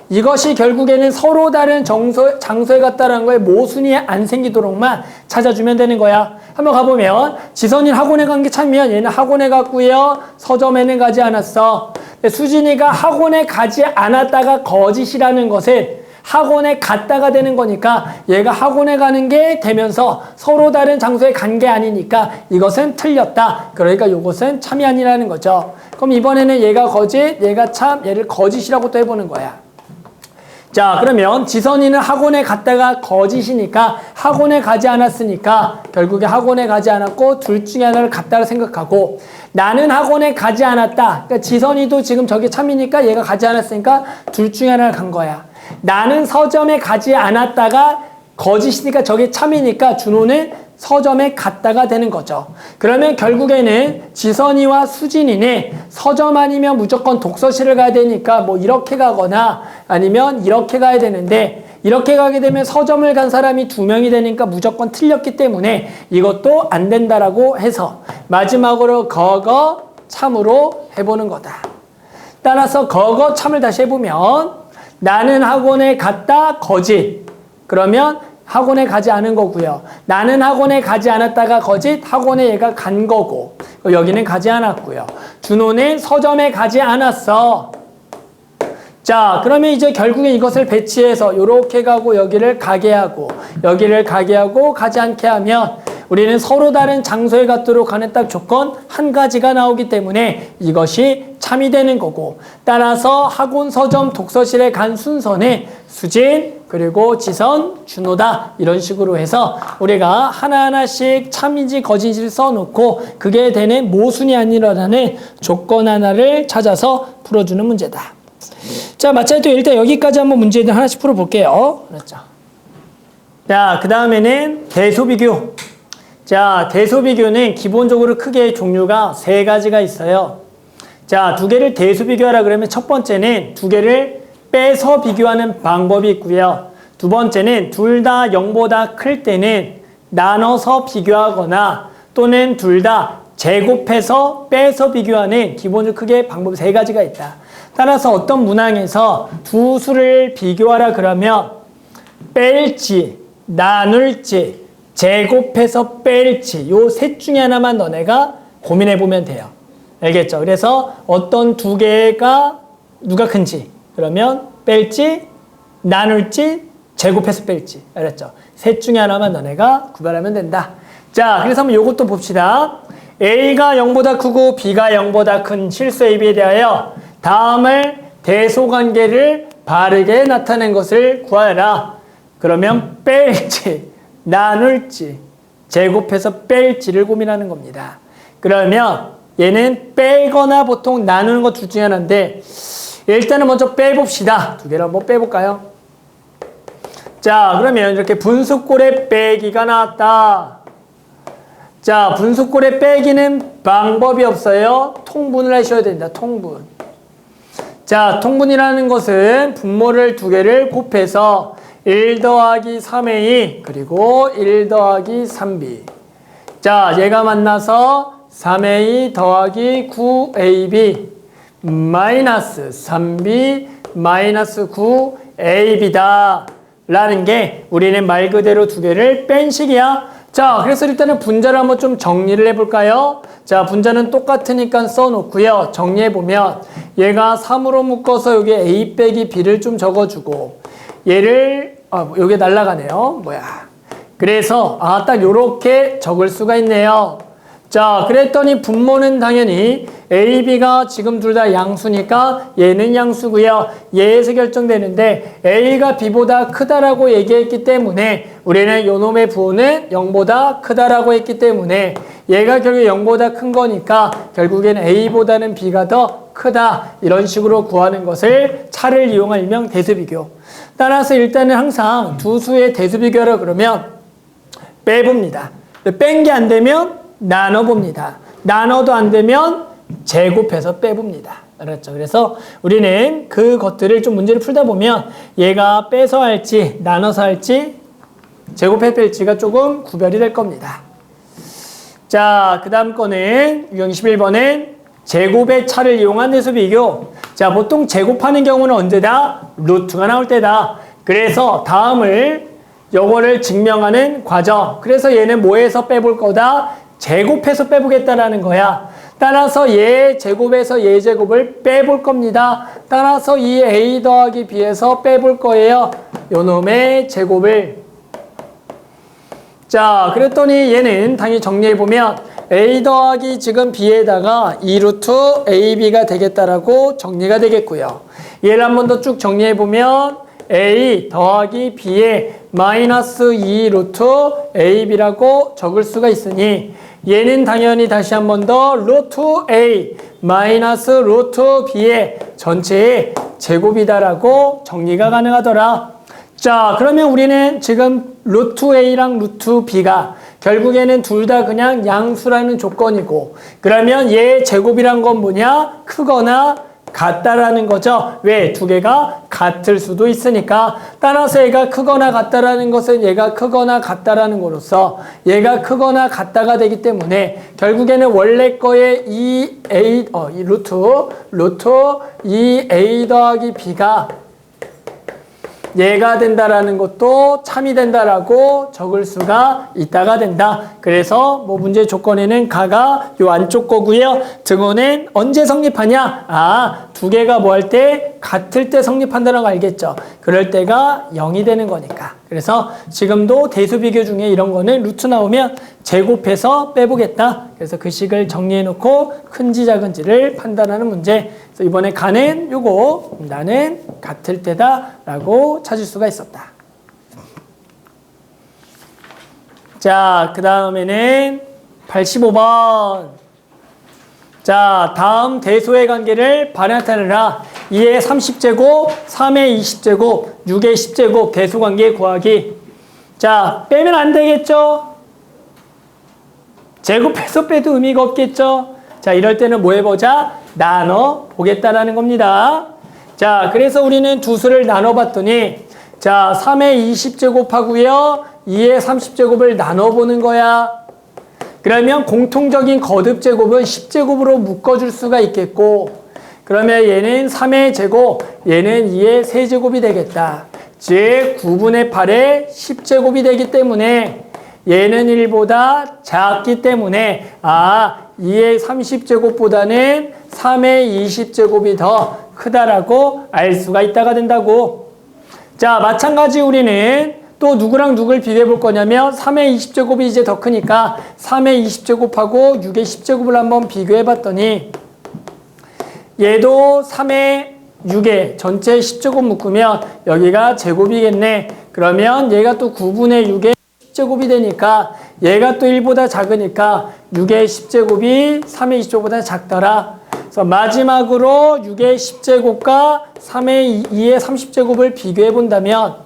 이것이 결국에는 서로 다른 장소에 갔다라는 거에 모순이 안 생기도록만 찾아주면 되는 거야. 한번 가보면 지선이는 학원에 간 게 참이면 얘는 학원에 갔고요. 서점에는 가지 않았어. 수진이가 학원에 가지 않았다가 거짓이라는 것은 학원에 갔다가 되는 거니까 얘가 학원에 가는 게 되면서 서로 다른 장소에 간 게 아니니까 이것은 틀렸다. 그러니까 이것은 참이 아니라는 거죠. 그럼 이번에는 얘가 거짓, 얘가 참, 얘를 거짓이라고 또 해보는 거야. 자, 그러면 지선이는 학원에 갔다가 거짓이니까 학원에 가지 않았으니까 결국에 학원에 가지 않았고 둘 중에 하나를 갔다고 생각하고 나는 학원에 가지 않았다. 그러니까 지선이도 지금 저게 참이니까 얘가 가지 않았으니까 둘 중에 하나를 간 거야. 나는 서점에 가지 않았다가 거짓이니까 저게 참이니까 준호는 서점에 갔다가 되는 거죠. 그러면 결국에는 지선이와 수진이는 서점 아니면 무조건 독서실을 가야 되니까 뭐 이렇게 가거나 아니면 이렇게 가야 되는데 이렇게 가게 되면 서점을 간 사람이 2명이 되니까 무조건 틀렸기 때문에 이것도 안 된다라고 해서 마지막으로 거거 참으로 해보는 거다. 따라서 거거 참을 다시 해보면 나는 학원에 갔다 거짓. 그러면 학원에 가지 않은 거고요. 나는 학원에 가지 않았다가 거짓, 학원에 얘가 간 거고 여기는 가지 않았고요. 준호는 서점에 가지 않았어. 자, 그러면 이제 결국에 이것을 배치해서 이렇게 가고 여기를 가게 하고 여기를 가게 하고 가지 않게 하면 우리는 서로 다른 장소에 갖도록 하는 딱 조건 한 가지가 나오기 때문에 이것이 참이 되는 거고 따라서 학원, 서점, 독서실에 간 순서는 수진, 그리고 지선, 준호다 이런 식으로 해서 우리가 하나하나씩 참인지 거짓인지를 써놓고 그게 되는 모순이 아니라는 조건 하나를 찾아서 풀어주는 문제다. 자, 마찬가지로 일단 여기까지 한번 문제들 하나씩 풀어볼게요. 그렇죠. 자, 그 다음에는 대소비교. 자, 대소비교는 기본적으로 크게 종류가 3가지가 있어요. 자, 2개를 대소비교하라 그러면 첫 번째는 2개를 빼서 비교하는 방법이 있고요. 2번째는 둘 다 0보다 클 때는 나눠서 비교하거나 또는 둘 다 제곱해서 빼서 비교하는 기본적으로 크게 방법이 3가지가 있다. 따라서 어떤 문항에서 두 수를 비교하라 그러면 뺄지, 나눌지, 제곱해서 뺄지 요 셋 중에 하나만 너네가 고민해 보면 돼요. 알겠죠? 그래서 어떤 2개가 누가 큰지 그러면 뺄지, 나눌지, 제곱해서 뺄지 알았죠? 셋 중에 하나만 너네가 구별하면 된다. 자, 그래서 한번 요것도 봅시다. A가 0보다 크고 B가 0보다 큰 실수 AB에 대하여 다음을 대소관계를 바르게 나타낸 것을 구하여라. 그러면 뺄지, 나눌지, 제곱해서 뺄지를 고민하는 겁니다. 그러면 얘는 빼거나 보통 나누는 것 둘 중에 하나인데 일단은 먼저 빼봅시다. 2개를 한번 빼볼까요? 자, 그러면 이렇게 분수꼴의 빼기가 나왔다. 자, 분수꼴의 빼기는 방법이 없어요. 통분을 하셔야 된다. 통분. 자, 통분이라는 것은 분모를 2개를 곱해서 1 더하기 3a 그리고 1 더하기 3b. 자, 얘가 만나서 3a 더하기 9ab 마이너스 3b 마이너스 9ab다 라는 게 우리는 말 그대로 2개를 뺀 식이야. 자, 그래서 일단은 분자를 한번 좀 정리를 해볼까요? 자, 분자는 똑같으니까 써놓고요. 정리해보면 얘가 3으로 묶어서 여기 a 빼기 b를 좀 적어주고 얘를 여기 날라가네요. 그래서 딱 요렇게 적을 수가 있네요. 자, 그랬더니 분모는 당연히 A, B가 지금 둘 다 양수니까 얘는 양수고요. 얘에서 결정되는데 A가 B보다 크다라고 얘기했기 때문에 우리는 요놈의 부호는 0보다 크다라고 했기 때문에 얘가 결국 0보다 큰 거니까 결국에는 A보다는 B가 더 크다 이런 식으로 구하는 것을 차를 이용한 일명 대수비교. 따라서 일단은 항상 두 수의 대수비교라 그러면 빼봅니다. 뺀 게 안 되면 나눠봅니다. 나눠도 안 되면 제곱해서 빼봅니다. 알았죠? 그래서 우리는 그것들을 좀 문제를 풀다 보면 얘가 빼서 할지 나눠서 할지 제곱해서 뺄지가 조금 구별이 될 겁니다. 자, 그 다음 거는 유형 21번은 제곱의 차를 이용한 대수비교. 자, 보통 제곱하는 경우는 언제다? 루트가 나올 때다. 그래서 다음을 요거를 증명하는 과정. 그래서 얘는 뭐에서 빼볼 거다? 제곱해서 빼보겠다라는 거야. 따라서 얘 제곱에서 얘 제곱을 빼볼 겁니다. 따라서 이 A 더하기 B에서 빼볼 거예요. 요놈의 제곱을. 자, 그랬더니 얘는 당연히 정리해보면 A 더하기 지금 B에다가 2루트 AB가 되겠다라고 정리가 되겠고요. 얘를 한 번 더 쭉 정리해보면 A 더하기 B의 마이너스 2 루트 AB라고 적을 수가 있으니 얘는 당연히 다시 한 번 더 루트 A 마이너스 루트 B의 전체의 제곱이다라고 정리가 가능하더라. 자, 그러면 우리는 지금 루트 A랑 루트 B가 결국에는 둘 다 그냥 양수라는 조건이고, 그러면 얘 제곱이란 건 뭐냐? 크거나 같다라는 거죠. 왜? 두 개가 같을 수도 있으니까. 따라서 얘가 크거나 같다라는 것은 얘가 크거나 같다라는 거로서 얘가 크거나 같다가 되기 때문에 결국에는 원래 거의 이 루트 2A 더하기 B가 얘가 된다라는 것도 참이 된다라고 적을 수가 있다가 된다. 그래서 뭐 문제 조건에는 가가 요 안쪽 거고요. 등호는 언제 성립하냐? 아, 두 개가 뭐 할 때? 같을 때 성립한다는 거 알겠죠? 그럴 때가 0이 되는 거니까. 그래서 지금도 대수 비교 중에 이런 거는 루트 나오면 제곱해서 빼보겠다. 그래서 그 식을 정리해 놓고 큰지 작은지를 판단하는 문제. 그래서 이번에 가는 요거 나는 같을 때다 라고 찾을 수가 있었다. 자, 그 다음에는 85번. 자, 다음 대소의 관계를 나타내라. 2의 30제곱, 3의 20제곱, 6의 10제곱 대소 관계 구하기. 자, 빼면 안 되겠죠? 제곱해서 빼도 의미가 없겠죠? 자, 이럴 때는 뭐 해보자? 나눠 보겠다라는 겁니다. 자, 그래서 우리는 두 수를 나눠 봤더니, 자, 3의 20제곱하고요, 2의 30제곱을 나눠 보는 거야. 그러면 공통적인 거듭 제곱은 10제곱으로 묶어줄 수가 있겠고, 그러면 얘는 3의 제곱, 얘는 2의 세제곱이 되겠다. 즉 9분의 8의 10제곱이 되기 때문에 얘는 1보다 작기 때문에 2의 30제곱보다는 3의 20제곱이 더 크다라고 알 수가 있다가 된다고. 자, 마찬가지 우리는 또 누구랑 누굴 비교해 볼 거냐면 3의 20제곱이 이제 더 크니까 3의 20제곱하고 6의 10제곱을 한번 비교해 봤더니 얘도 3의 6의 전체 10제곱 묶으면 여기가 제곱이겠네. 그러면 얘가 또 9분의 6의 10제곱이 되니까 얘가 또 1보다 작으니까 6의 10제곱이 3의 20제곱보다 작더라. 그래서 마지막으로 6의 10제곱과 3의 2의 30제곱을 비교해 본다면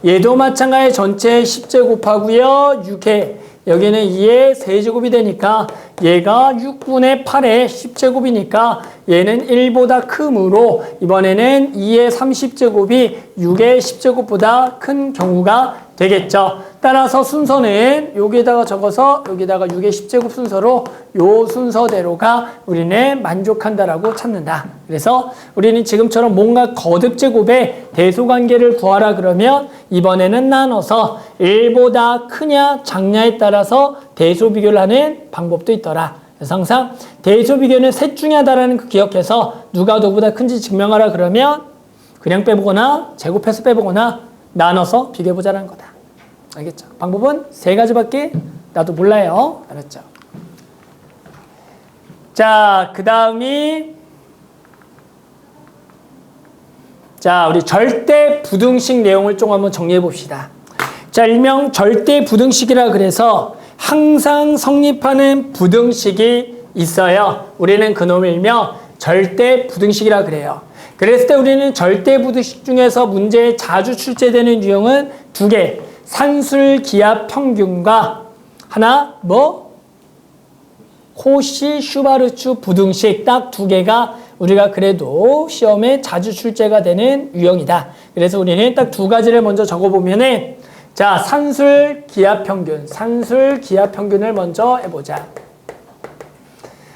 얘도 마찬가지 전체 10제곱하고요. 6회 여기는 2의 세제곱이 되니까 얘가 6분의 8의 10제곱이니까 얘는 1보다 크므로 이번에는 2의 30제곱이 6의 10제곱보다 큰 경우가 되겠죠. 따라서 순서는 여기에다가 적어서 여기다가 6의 10제곱 순서로 요 순서대로가 우리는 만족한다라고 찾는다. 그래서 우리는 지금처럼 뭔가 거듭 제곱의 대소관계를 구하라 그러면 이번에는 나눠서 1보다 크냐 작냐에 따라서 대소 비교를 하는 방법도 있더라. 그래서 항상 대소 비교는 셋 중에 하나라는 거 기억해서 누가 누구보다 큰지 증명하라 그러면 그냥 빼보거나 제곱해서 빼보거나 나눠서 비교해보자는 거다. 알겠죠? 방법은 세 가지밖에 나도 몰라요. 알았죠? 자, 그 다음이 자, 우리 절대 부등식 내용을 좀 한번 정리해 봅시다. 자, 일명 절대 부등식이라 그래서 항상 성립하는 부등식이 있어요. 우리는 그놈을 일명 절대 부등식이라 그래요. 그랬을 때 우리는 절대 부등식 중에서 문제에 자주 출제되는 유형은 두 개. 산술 기하 평균과 하나 코시 슈바르츠 부등식 딱 두 개가 우리가 그래도 시험에 자주 출제가 되는 유형이다. 그래서 우리는 딱 두 가지를 먼저 적어보면은 자, 산술 기하 평균을 먼저 해보자.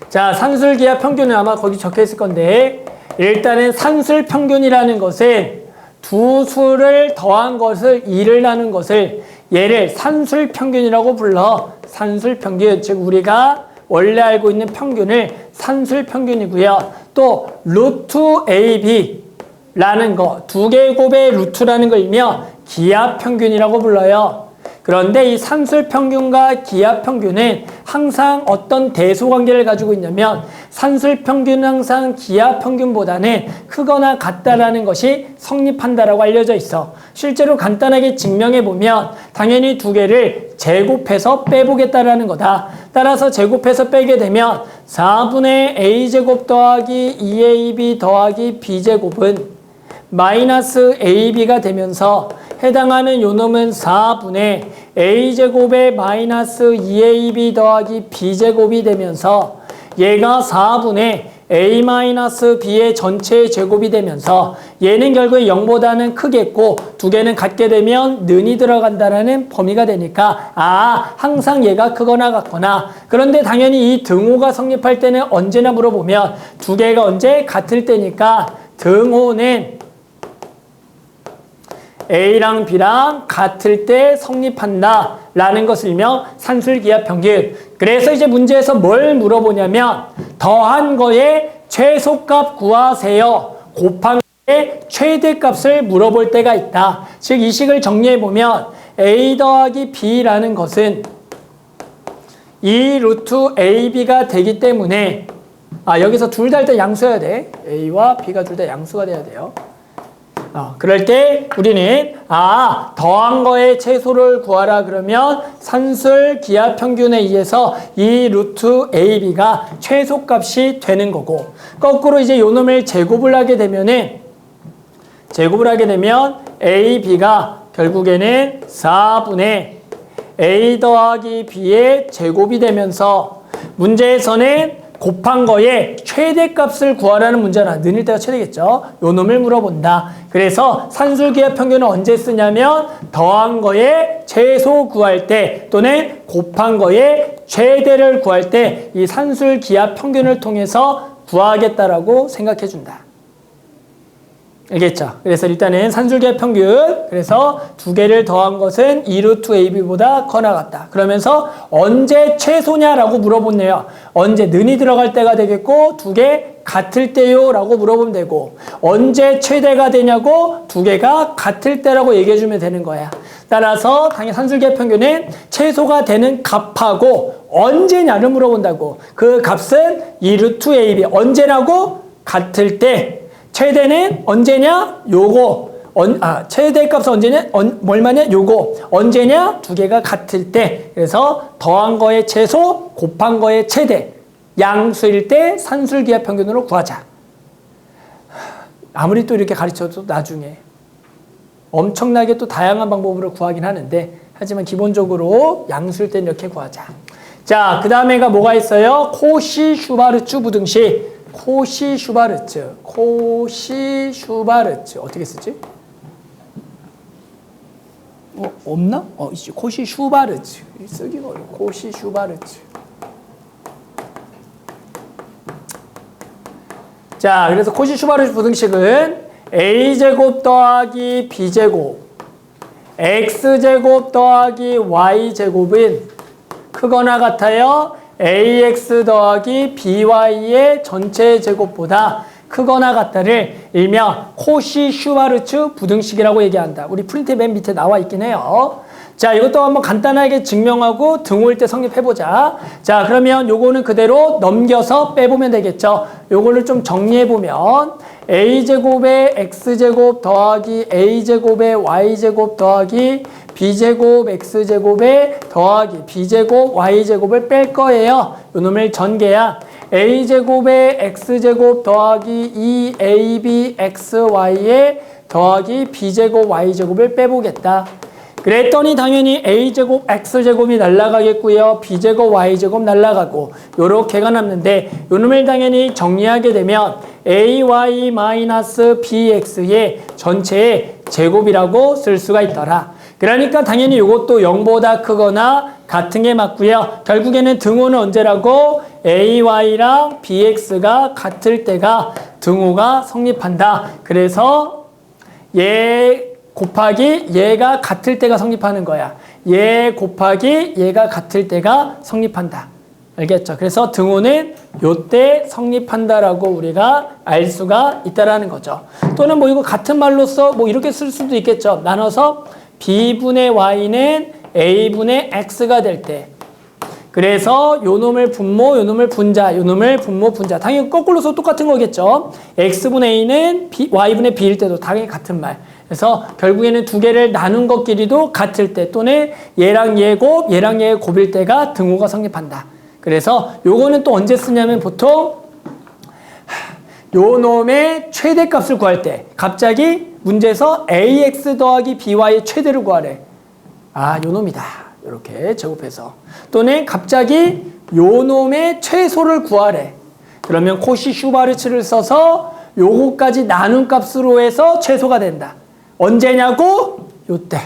자, 산술 기하 평균은 아마 거기 적혀 있을 건데 일단은 산술 평균이라는 것은 두 수를 더한 것을 2를 나눈 것을 얘를 산술 평균이라고 불러. 산술 평균, 즉 우리가 원래 알고 있는 평균을 산술 평균이고요. 또 루트 AB라는 거, 두 개곱의 루트라는 걸 일명 기하 평균이라고 불러요. 그런데 이 산술 평균과 기압 평균은 항상 어떤 대소 관계를 가지고 있냐면 산술 평균은 항상 기압 평균보다는 크거나 같다라는 것이 성립한다라고 알려져 있어. 실제로 간단하게 증명해 보면 당연히 두 개를 제곱해서 빼보겠다라는 거다. 따라서 제곱해서 빼게 되면 4분의 a제곱 더하기 2ab 더하기 b제곱은 마이너스 ab가 되면서 해당하는 요놈은 4분의 a제곱에 마이너스 2ab 더하기 b제곱이 되면서 얘가 4분의 a 마이너스 b의 전체 제곱이 되면서 얘는 결국 0보다는 크겠고 두 개는 같게 되면 는이 들어간다라는 범위가 되니까 항상 얘가 크거나 같거나. 그런데 당연히 이 등호가 성립할 때는 언제나 물어보면 두 개가 언제 같을 때니까 등호는 A랑 B랑 같을 때 성립한다 라는 것을 일명 산술기압 평균. 그래서 이제 문제에서 뭘 물어보냐면 더한 거에 최소값 구하세요. 곱한 거에 최대값을 물어볼 때가 있다. 즉 이 식을 정리해보면 A 더하기 B라는 것은 2 루트 AB가 되기 때문에 여기서 둘 다 일단 양수여야 돼. A와 B가 둘 다 양수가 돼야 돼요. 그럴 때 우리는 더한 거의 최소를 구하라 그러면 산술 기압 평균에 의해서 이 루트 AB가 최소값이 되는 거고, 거꾸로 이제 요 놈을 제곱을 하게 되면 AB가 결국에는 4분의 A 더하기 B의 제곱이 되면서 문제에서는 곱한 거에 최대값을 구하라는 문제나 는일 때가 최대겠죠. 요 놈을 물어본다. 그래서 산술기압 평균은 언제 쓰냐면 더한 거에 최소 구할 때 또는 곱한 거에 최대를 구할 때 이 산술기압 평균을 통해서 구하겠다라고 생각해 준다. 알겠죠? 그래서 일단은 산술기압 평균, 그래서 두 개를 더한 것은 2루트 AB보다 커나 같다. 그러면서 언제 최소냐라고 물어보네요. 언제 는이 들어갈 때가 되겠고 두 개 같을 때요 라고 물어보면 되고, 언제 최대가 되냐고 두 개가 같을 때라고 얘기해 주면 되는 거야. 따라서 당연히 산술기압 평균은 최소가 되는 값하고 언제냐를 물어본다고. 그 값은 2루트 AB 언제라고? 같을 때. 최대는 언제냐? 요거. 최대값은 언제냐? 얼마냐? 요거. 언제냐? 두 개가 같을 때. 그래서 더한 거의 최소, 곱한 거의 최대. 양수일 때 산술기압 평균으로 구하자. 아무리 또 이렇게 가르쳐도 나중에 엄청나게 또 다양한 방법으로 구하긴 하는데, 하지만 기본적으로 양수일 때 이렇게 구하자. 자, 그 다음에가 뭐가 있어요? 코시-슈바르츠 부등식. 코시-슈바르츠 어떻게 쓰지? 없나? 있지. 코시-슈바르츠 쓰기가 어려워. 코시-슈바르츠. 자, 그래서 코시-슈바르츠 부등식은 a제곱 더하기 b제곱 x제곱 더하기 y제곱은 크거나 같아요 ax 더하기 by의 전체 제곱보다 크거나 같다를 일명 코시-슈바르츠 부등식이라고 얘기한다. 우리 프린트 맨 밑에 나와 있긴 해요. 자, 이것도 한번 간단하게 증명하고 등호일 때 성립해보자. 자, 그러면 요거는 그대로 넘겨서 빼보면 되겠죠. 요거를 좀 정리해보면 a제곱에 x제곱 더하기 a제곱에 y제곱 더하기 b제곱 x제곱에 더하기 b제곱 y제곱을 뺄 거예요. 요 놈을 전개야. a제곱에 x제곱 더하기 2ab xy에 더하기 b제곱 y제곱을 빼보겠다. 그랬더니 당연히 a제곱 x제곱이 날아가겠고요. b제곱 y제곱 날아가고 요렇게가 남는데, 요 놈을 당연히 정리하게 되면 ay-bx의 전체의 제곱이라고 쓸 수가 있더라. 그러니까 당연히 이것도 0보다 크거나 같은 게 맞고요. 결국에는 등호는 언제라고? ay랑 bx가 같을 때가 등호가 성립한다. 그래서 얘 곱하기 얘가 같을 때가 성립하는 거야. 얘 곱하기 얘가 같을 때가 성립한다. 알겠죠? 그래서 등호는 요때 성립한다라고 우리가 알 수가 있다라는 거죠. 또는 뭐 이거 같은 말로써 뭐 이렇게 쓸 수도 있겠죠. 나눠서 b분의 y는 a분의 x가 될 때, 그래서 요 놈을 분모, 요 놈을 분자, 요 놈을 분모, 분자. 당연히 거꾸로서 똑같은 거겠죠. x분의 a는 y분의 b일 때도 당연히 같은 말. 그래서 결국에는 두 개를 나눈 것끼리도 같을 때, 또는 얘랑 얘 곱, 얘랑 얘 곱일 때가 등호가 성립한다. 그래서 요거는 또 언제 쓰냐면 보통 요 놈의 최대값을 구할 때, 갑자기 문제에서 ax 더하기 by의 최대를 구하래. 아, 요 놈이다. 이렇게 제곱해서. 또는 갑자기 요 놈의 최소를 구하래. 그러면 코시 슈바르츠를 써서 요거까지 나눈 값으로 해서 최소가 된다. 언제냐고? 요때.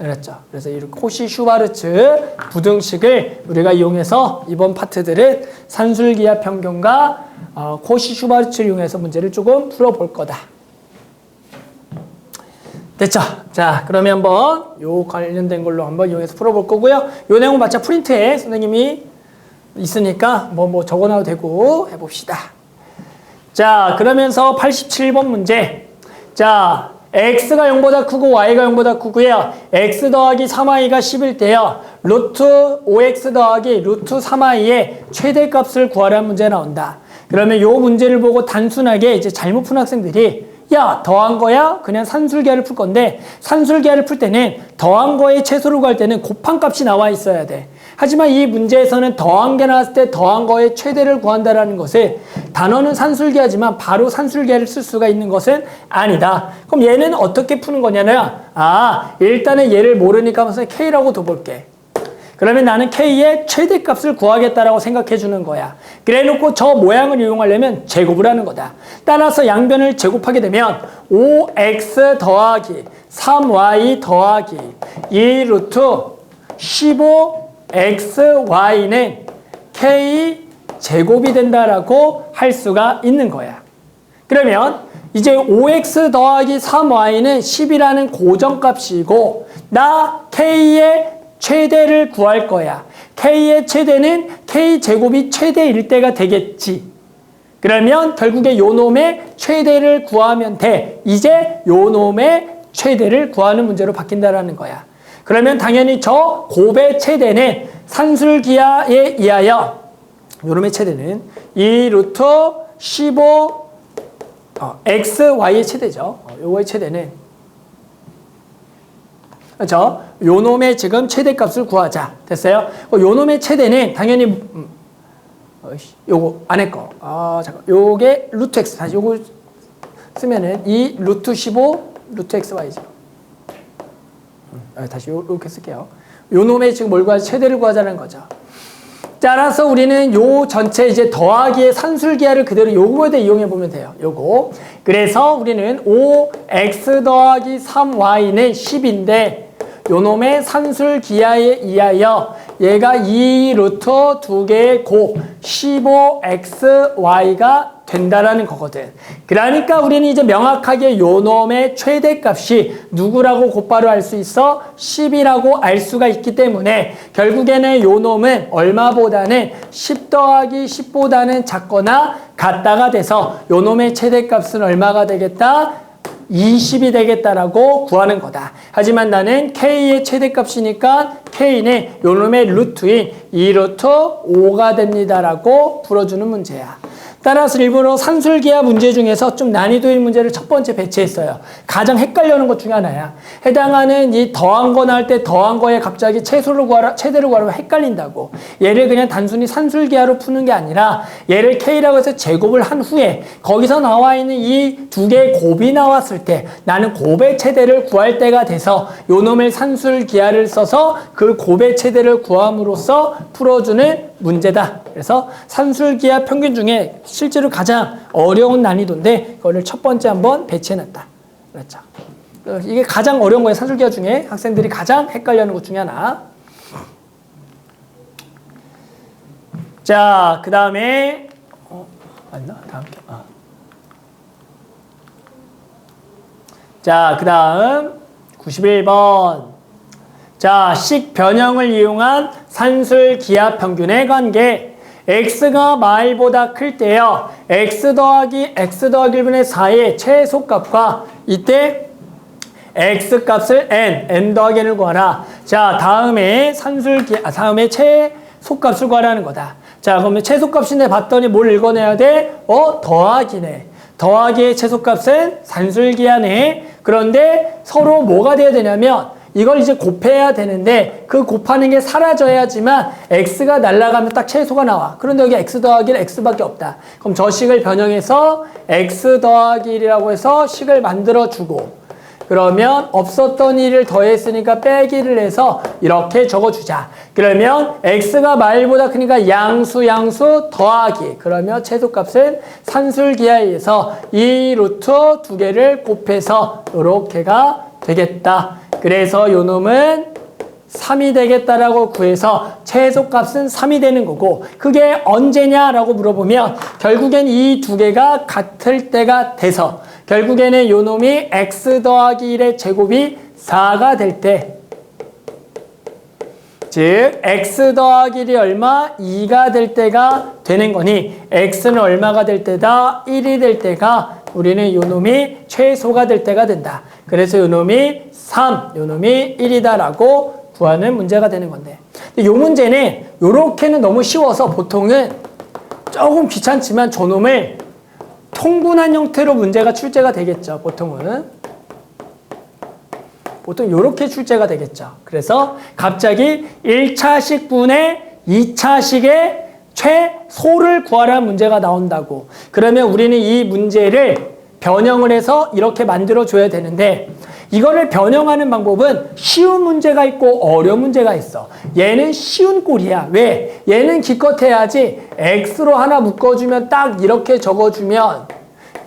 알았죠? 그래서 이 코시 슈바르츠 부등식을 우리가 이용해서 이번 파트들은 산술기하 평균과 코시 슈바르츠를 이용해서 문제를 조금 풀어볼 거다. 됐죠? 자, 그러면 한번 요 관련된 걸로 한번 이용해서 풀어볼 거고요. 요 내용 마차 프린트에 선생님이 있으니까 뭐 적어놔도 되고 해봅시다. 자, 그러면서 87번 문제. 자, x가 0보다 크고 y가 0보다 크고요. x 더하기 3y가 10일 때요. 루트 5x 더하기 루트 3y의 최대값을 구하라는 문제 나온다. 그러면 요 문제를 보고 단순하게 이제 잘못 푼 학생들이 야, 더한 거야? 그냥 산술기하를 풀 건데, 산술기하를 풀 때는 더한 거의 최소를 구할 때는 곱한 값이 나와 있어야 돼. 하지만 이 문제에서는 더한 게 나왔을 때 더한 거의 최대를 구한다라는 것을, 단어는 산술기하지만 바로 산술기하를 쓸 수가 있는 것은 아니다. 그럼 얘는 어떻게 푸는 거냐면, 일단은 얘를 모르니까 한번 K라고 둬볼게. 그러면 나는 K의 최대값을 구하겠다라고 생각해 주는 거야. 그래 놓고 저 모양을 이용하려면 제곱을 하는 거다. 따라서 양변을 제곱하게 되면 5x 더하기 3y 더하기 2 루트 15xy는 K 제곱이 된다라고 할 수가 있는 거야. 그러면 이제 5x 더하기 3y는 10이라는 고정값이고, 나 K의 최대를 구할 거야. K의 최대는 K제곱이 최대일 때가 되겠지. 그러면 결국에 요 놈의 최대를 구하면 돼. 이제 요 놈의 최대를 구하는 문제로 바뀐다라는 거야. 그러면 당연히 저 곱의 최대는 산술기하에 의하여 요 놈의 최대는 2 루트 15 xy의 최대죠. 요거의 최대는, 그렇죠? 요 놈의 지금 최대값을 구하자. 됐어요? 요 놈의 최대는 당연히 요거 안에 거. 잠깐. 요게 루트 x. 다시 요거 쓰면은 2 루트 15 루트 xy죠. 다시 요렇게 쓸게요. 요 놈의 지금 뭘 구하자? 최대를 구하자는 거죠. 따라서 우리는 요 전체 이제 더하기의 산술기하를 그대로 요거에다 이용해 보면 돼요. 요거. 그래서 우리는 5x 더하기 3y는 10인데 요 놈의 산술기하에 의하여 얘가 2 루트 2개의 곱 15xy가 된다라는 거거든. 그러니까 우리는 이제 명확하게 요 놈의 최대값이 누구라고 곧바로 알 수 있어? 10이라고 알 수가 있기 때문에 결국에는 요 놈은 얼마보다는 10 더하기 10보다는 작거나 같다가 돼서 요 놈의 최대값은 얼마가 되겠다? 20이 되겠다라고 구하는 거다. 하지만 나는 K의 최대값이니까 K는 요 놈의 루트인 2 루트 5가 됩니다라고 풀어주는 문제야. 따라서 일부러 산술기하 문제 중에서 좀 난이도의 문제를 첫 번째 배치했어요. 가장 헷갈려하는 것 중에 하나야. 해당하는 이 더한 거 나올 때 더한 거에 갑자기 최대를 구하라고 헷갈린다고. 얘를 그냥 단순히 산술기하로 푸는 게 아니라 얘를 K라고 해서 제곱을 한 후에 거기서 나와 있는 이 두 개의 곱이 나왔을 때 나는 곱의 최대를 구할 때가 돼서 요 놈의 산술기하를 써서 그 곱의 최대를 구함으로써 풀어주는 문제다. 그래서 산술기하 평균 중에 실제로 가장 어려운 난이도인데 그거를 첫 번째 한번 배치해놨다. 그렇죠. 이게 가장 어려운 거예요. 산술기하 중에 학생들이 가장 헷갈려하는 것 중에 하나. 자, 그 다음에 맞나? 다음 게 자, 그 다음 91번. 자, 식 변형을 이용한 산술 기하 평균의 관계. x가 마일보다 클 때요. x 더하기 1분의 4의 최소값과 이때 x값을 n 더하기 n을 구하라. 자, 다음에 다음에 최소값을 구하라는 거다. 자, 그러면 최소값인데 봤더니 뭘 읽어내야 돼? 더하기네. 더하기의 최소값은 산술기하네. 그런데 서로 뭐가 돼야 되냐면 이걸 이제 곱해야 되는데 그 곱하는 게 사라져야지만 x가 날아가면 딱 최소가 나와. 그런데 여기 x 더하기 1 x밖에 없다. 그럼 저 식을 변형해서 x 더하기 1이라고 해서 식을 만들어주고 그러면 없었던 1을 더했으니까 빼기를 해서 이렇게 적어주자. 그러면 x가 말보다 크니까 양수 더하기. 그러면 최소값은 산술기하에 의해서 이 루트 두 개를 곱해서 이렇게가 되겠다. 그래서 요 놈은 3이 되겠다라고 구해서 최소값은 3이 되는 거고 그게 언제냐라고 물어보면 결국엔 이 두 개가 같을 때가 돼서 결국에는 요 놈이 x 더하기 1의 제곱이 4가 될 때 즉 x 더하기 1이 얼마? 2가 될 때가 되는 거니 x는 얼마가 될 때다? 1이 될 때가 우리는 요 놈이 최소가 될 때가 된다. 그래서 요 놈이 3, 요 놈이 1이다라고 구하는 문제가 되는 건데 요 문제는 요렇게는 너무 쉬워서 보통은 조금 귀찮지만 저놈을 통분한 형태로 문제가 출제가 되겠죠. 보통 요렇게 출제가 되겠죠. 그래서 갑자기 1차식 분의 2차식의 최소를 구하라는 문제가 나온다고. 그러면 우리는 이 문제를 변형을 해서 이렇게 만들어줘야 되는데 이거를 변형하는 방법은 쉬운 문제가 있고 어려운 문제가 있어. 얘는 쉬운 꼴이야. 왜? 얘는 기껏해야지 x로 하나 묶어주면 딱 이렇게 적어주면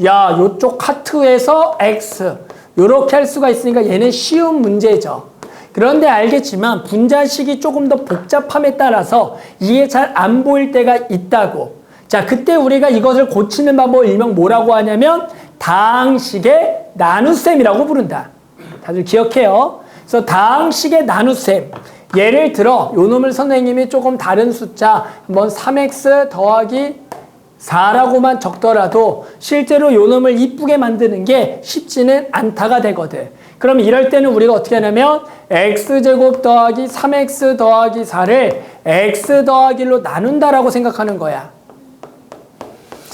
야 요쪽 하트에서 x 요렇게 할 수가 있으니까 얘는 쉬운 문제죠. 그런데 알겠지만 분자식이 조금 더 복잡함에 따라서 이게 잘 안 보일 때가 있다고. 자, 그때 우리가 이것을 고치는 방법을 일명 뭐라고 하냐면 다항식의 나눗셈이라고 부른다. 다들 기억해요. 그래서 다항식의 나눗셈. 예를 들어 요 놈을 선생님이 조금 다른 숫자 한번 3x 더하기 4라고만 적더라도 실제로 요 놈을 이쁘게 만드는 게 쉽지는 않다가 되거든. 그럼 이럴 때는 우리가 어떻게 하냐면 x제곱 더하기 3x 더하기 4를 x 더하기 1로 나눈다라고 생각하는 거야.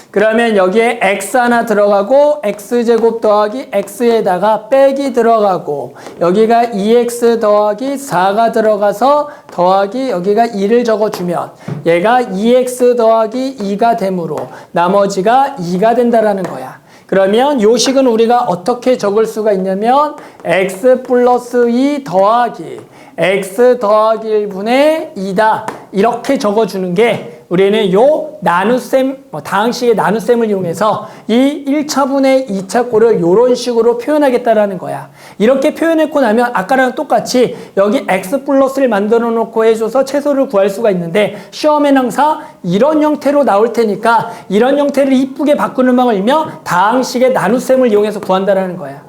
그러면 여기에 x 하나 들어가고 x제곱 더하기 x에다가 빼기 들어가고 여기가 2x 더하기 4가 들어가서 더하기 여기가 2를 적어주면 얘가 2x 더하기 2가 되므로 나머지가 2가 된다라는 거야. 그러면 요 식은 우리가 어떻게 적을 수가 있냐면 x 플러스 2 더하기 x 더하기 1분의 2다 이렇게 적어주는 게 우리는 요 나눗셈, 다항식의 나눗셈을 이용해서 이 1차분의 2차 꼴을 요런 식으로 표현하겠다라는 거야. 이렇게 표현했고 나면 아까랑 똑같이 여기 x 플러스를 만들어 놓고 해줘서 최소를 구할 수가 있는데 시험에는 항상 이런 형태로 나올 테니까 이런 형태를 이쁘게 바꾸는 방을 일명 다항식의 나눗셈을 이용해서 구한다라는 거야.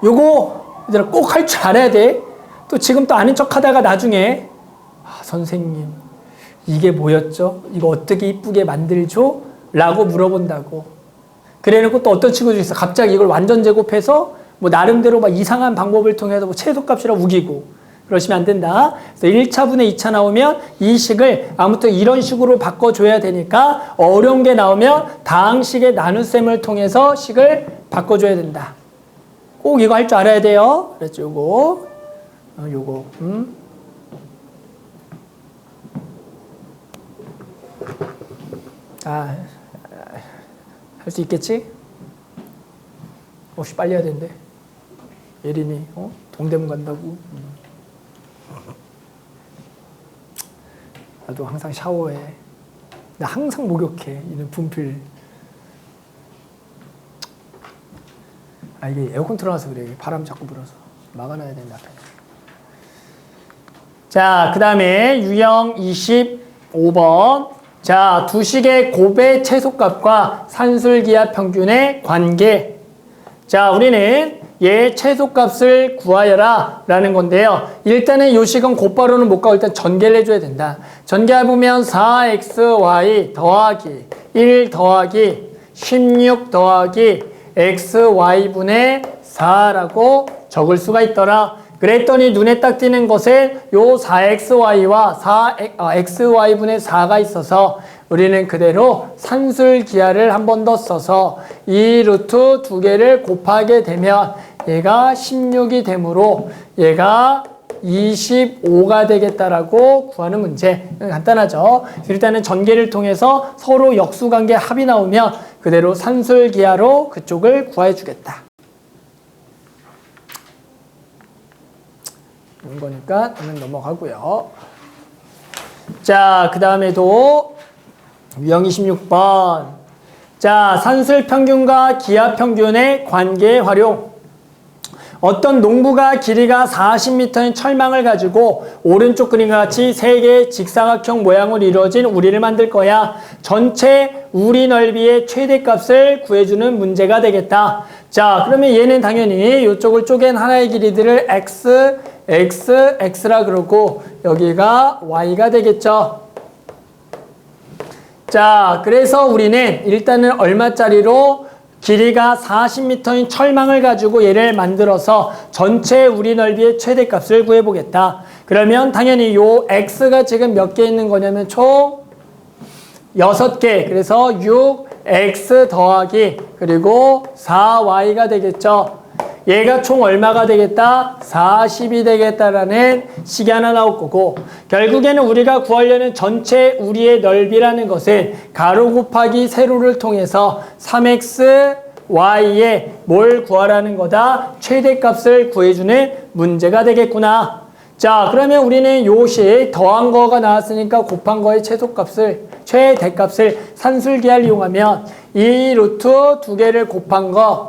요거 얘들아 꼭 할 줄 알아야 돼. 또 지금 또 아는 척 하다가 나중에 선생님 이게 뭐였죠? 이거 어떻게 이쁘게 만들죠? 라고 물어본다고. 그래놓고 또 어떤 친구들이 있어. 갑자기 이걸 완전 제곱해서 뭐 나름대로 막 이상한 방법을 통해서 뭐 최소값이라 우기고 그러시면 안 된다. 그래서 1차분의 2차 나오면 이 식을 아무튼 이런 식으로 바꿔줘야 되니까 어려운 게 나오면 다항식의 나눗셈을 통해서 식을 바꿔줘야 된다. 꼭 이거 할 줄 알아야 돼요. 그랬죠, 요거. 할 수 있겠지? 혹시 빨리 해야 되는데. 예린이, 동대문 간다고. 나도 항상 샤워해. 나 항상 목욕해. 이런 분필. 이게 에어컨 틀어놔서 그래. 바람 자꾸 불어서. 막아놔야 된다. 자, 그 다음에 유형 25번. 자, 두 식의 곱의 최소값과 산술기하 평균의 관계. 자, 우리는 얘의 최소값을 구하여라 라는 건데요. 일단은 요 식은 곧바로는 못 가고 일단 전개를 해줘야 된다. 전개해보면 4xy 더하기 1 더하기 16 더하기 xy분의 4라고 적을 수가 있더라. 그랬더니 눈에 딱 띄는 것은 요 4xy와 xy분의 4가 있어서 우리는 그대로 산술기하를 한 번 더 써서 이 루트 두 개를 곱하게 되면 얘가 16이 되므로 얘가 25가 되겠다라고 구하는 문제. 간단하죠. 일단은 전개를 통해서 서로 역수관계 합이 나오면 그대로 산술기하로 그쪽을 구해 주겠다. 이런 거니까 넘어가고요. 자, 그 다음에도 유형 26번. 자, 산술평균과 기하평균의 관계 활용. 어떤 농부가 길이가 40m인 철망을 가지고 오른쪽 그림과 같이 3개의 직사각형 모양으로 이루어진 우리를 만들 거야. 전체 우리 넓이의 최대값을 구해주는 문제가 되겠다. 자, 그러면 얘는 당연히 이쪽을 쪼갠 하나의 길이들을 x, x, x라 그러고 여기가 y가 되겠죠. 자, 그래서 우리는 일단은 얼마짜리로 길이가 40m인 철망을 가지고 얘를 만들어서 전체 우리 넓이의 최대값을 구해보겠다. 그러면 당연히 요 x가 지금 몇 개 있는 거냐면 총 6개. 그래서 6x 더하기 그리고 4y가 되겠죠. 얘가 총 얼마가 되겠다? 40이 되겠다라는 식이 하나 나올 거고, 결국에는 우리가 구하려는 전체 우리의 넓이라는 것은 가로 곱하기 세로를 통해서 3x y에 뭘 구하라는 거다? 최대값을 구해주는 문제가 되겠구나. 자, 그러면 우리는 요식 더한 거가 나왔으니까 곱한 거의 최대값을 산술기하를 이용하면 이 루트 두 개를 곱한 거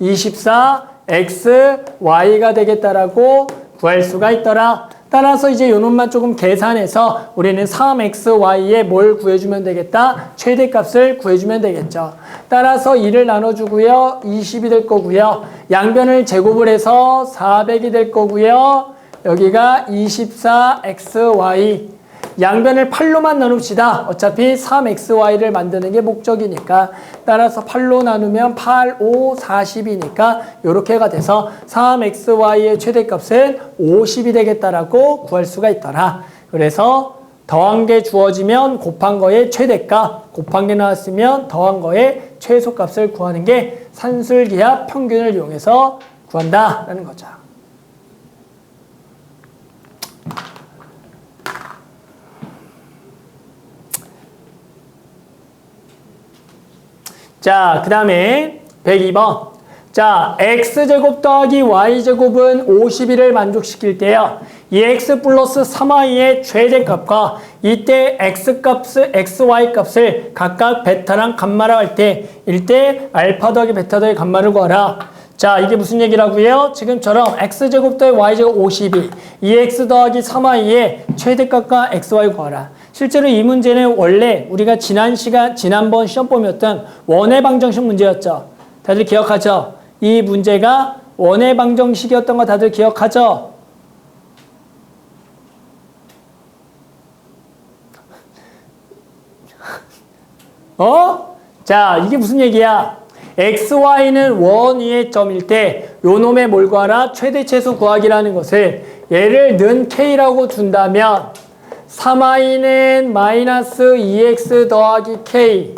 24xy가 되겠다라고 구할 수가 있더라. 따라서 이제 요 놈만 조금 계산해서 우리는 3xy에 뭘 구해주면 되겠다? 최대값을 구해주면 되겠죠. 따라서 2를 나눠주고요. 20이 될 거고요. 양변을 제곱을 해서 400이 될 거고요. 여기가 24xy. 양변을 8로만 나눕시다. 어차피 3xy를 만드는 게 목적이니까. 따라서 8로 나누면 8, 5, 40이니까 이렇게가 돼서 3xy의 최대값은 50이 되겠다라고 구할 수가 있더라. 그래서 더한 게 주어지면 곱한 거의 최대값, 곱한 게 나왔으면 더한 거의 최소값을 구하는 게 산술기하 평균을 이용해서 구한다라는 거죠. 자, 그 다음에 102번. 자, x제곱 더하기 y제곱은 51을 만족시킬 때요. 이 x 플러스 3y의 최대값과 이때 xy값을 각각 베타랑 감마라 할 때 일때 알파 더하기 베타 더하기 감마를 구하라. 자, 이게 무슨 얘기라고요? 지금처럼 x제곱 더하기 y제곱 52, 2x 더하기 3y의 최대값과 xy 구하라. 실제로 이 문제는 원래 우리가 지난번 시험 보면던 원의 방정식 문제였죠. 다들 기억하죠? 이 문제가 원의 방정식이었던 거 다들 기억하죠? 자, 이게 무슨 얘기야? xy는 원 위의 점일 때 요 놈의 뭘 구하라? 최대 최소 구하기라는 것을 얘를 는 k라고 둔다면 3y는 마이너스 2x 더하기 k,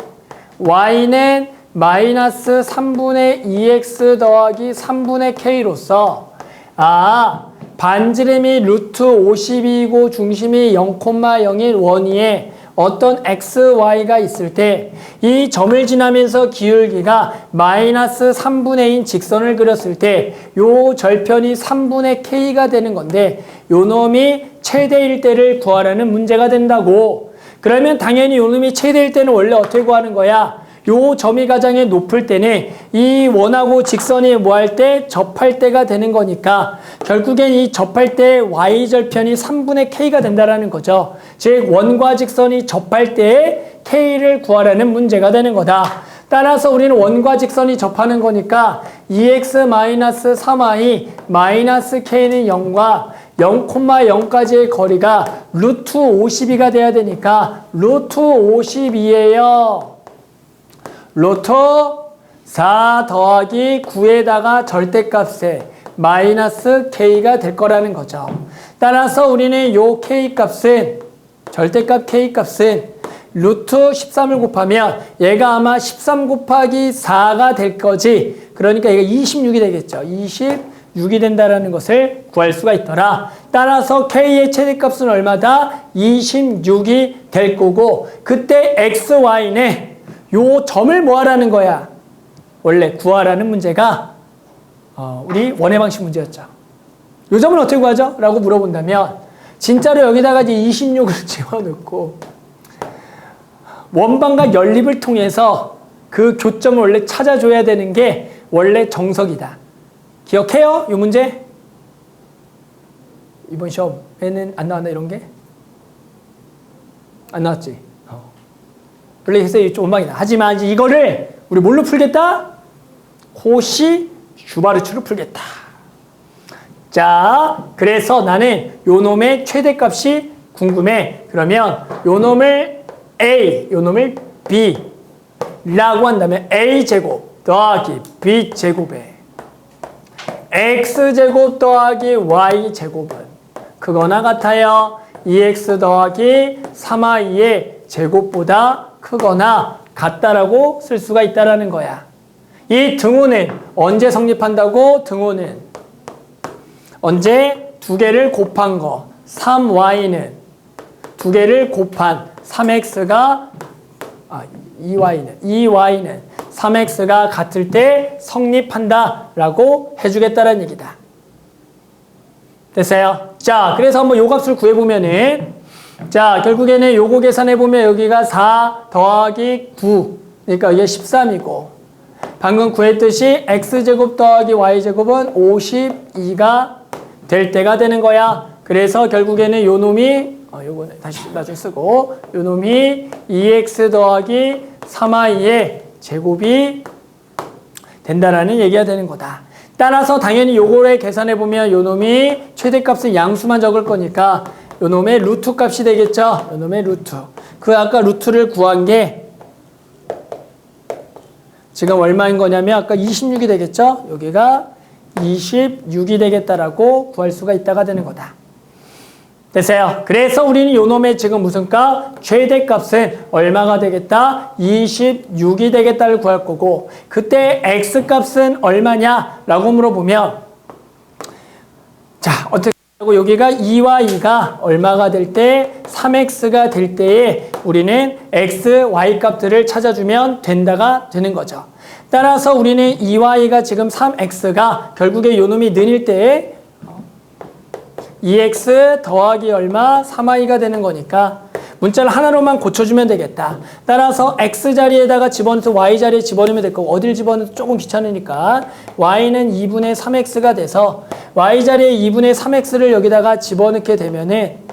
y는 마이너스 3분의 2x 더하기 3분의 k로서 반지름이 루트 52이고 중심이 0,0인 원위에 어떤 xy가 있을 때 이 점을 지나면서 기울기가 마이너스 3분의 1인 직선을 그렸을 때 요 절편이 3분의 k가 되는 건데 요 놈이 최대일 때를 구하라는 문제가 된다고. 그러면 당연히 요 놈이 최대일 때는 원래 어떻게 구하는 거야? 요 점이 가장 높을 때는 이 원하고 직선이 뭐 할 때? 접할 때가 되는 거니까 결국엔 이 접할 때 y절편이 3분의 k가 된다라는 거죠. 즉 원과 직선이 접할 때 k를 구하라는 문제가 되는 거다. 따라서 우리는 원과 직선이 접하는 거니까 2x-3y 마이너스 k는 0과 0,0까지의 거리가 루트 52가 돼야 되니까 루트 52예요. 루트 4 더하기 9에다가 절대값에 마이너스 k가 될 거라는 거죠. 따라서 우리는 요 k값은 절대값 k값은 루트 13을 곱하면 얘가 아마 13 곱하기 4가 될 거지. 그러니까 얘가 26이 되겠죠. 26이 된다라는 것을 구할 수가 있더라. 따라서 k의 최대값은 얼마다? 26이 될 거고 그때 x, y는 요 점을 뭐 하라는 거야? 원래 구하라는 문제가 우리 원의 방식 문제였죠. 요 점을 어떻게 구하죠? 라고 물어본다면 진짜로 여기다가 이제 26을 집어넣고 원방과 연립을 통해서 그 교점을 원래 찾아줘야 되는 게 원래 정석이다. 기억해요? 이 문제? 이번 시험에는 안 나왔나 이런 게? 안 나왔지? 원래 그래서 좀 원방이다. 하지만 이제 이거를 우리 뭘로 풀겠다? 코시 슈바르츠로 풀겠다. 자, 그래서 나는 요 놈의 최대값이 궁금해. 그러면 요 놈을 A, 요 놈을 B라고 한다면 A제곱 더하기 B제곱에 X제곱 더하기 Y제곱은 크거나 같아요. 2X 더하기 3Y의 제곱보다 크거나 같다라고 쓸 수가 있다라는 거야. 이 등호는 언제 성립한다고? 등호는 언제 두 개를 곱한 거 3y는 두 개를 곱한 3x가 2y는 3x가 같을 때 성립한다라고 해주겠다는 얘기다. 됐어요? 자, 그래서 한번 요 값을 구해보면은 자, 결국에는 요거 계산해보면 여기가 4 더하기 9 그러니까 이게 13이고 방금 구했듯이 x제곱 더하기 y제곱은 52가 될 때가 되는 거야. 그래서 결국에는 요 놈이 요거는 다시 나중에 쓰고 요 놈이 2x 더하기 3y의 제곱이 된다라는 얘기가 되는 거다. 따라서 당연히 요거를 계산해 보면 요 놈이 최대값은 양수만 적을 거니까 요 놈의 루트 값이 되겠죠. 요 놈의 루트. 그 아까 루트를 구한 게 지금 얼마인 거냐면 아까 26이 되겠죠. 여기가 26이 되겠다라고 구할 수가 있다가 되는 거다. 됐어요. 그래서 우리는 요 놈의 지금 무슨 값? 최대값은 얼마가 되겠다? 26이 되겠다를 구할 거고 그때 x값은 얼마냐라고 물어보면 자, 어떻게 하고 여기가 2와 2가 얼마가 될 때 3x가 될 때에 우리는 x, y 값들을 찾아주면 된다가 되는 거죠. 따라서 우리는 2와 2가 지금 3x가 결국에 요 놈이 는일 때에 2x 더하기 얼마? 3y가 되는 거니까 문자를 하나로만 고쳐주면 되겠다. 따라서 x 자리에다가 집어넣어서 y 자리에 집어넣으면 될 거고 어딜 집어넣어도 조금 귀찮으니까 y는 2분의 3x가 돼서 y 자리에 2분의 3x를 여기다가 집어넣게 되면은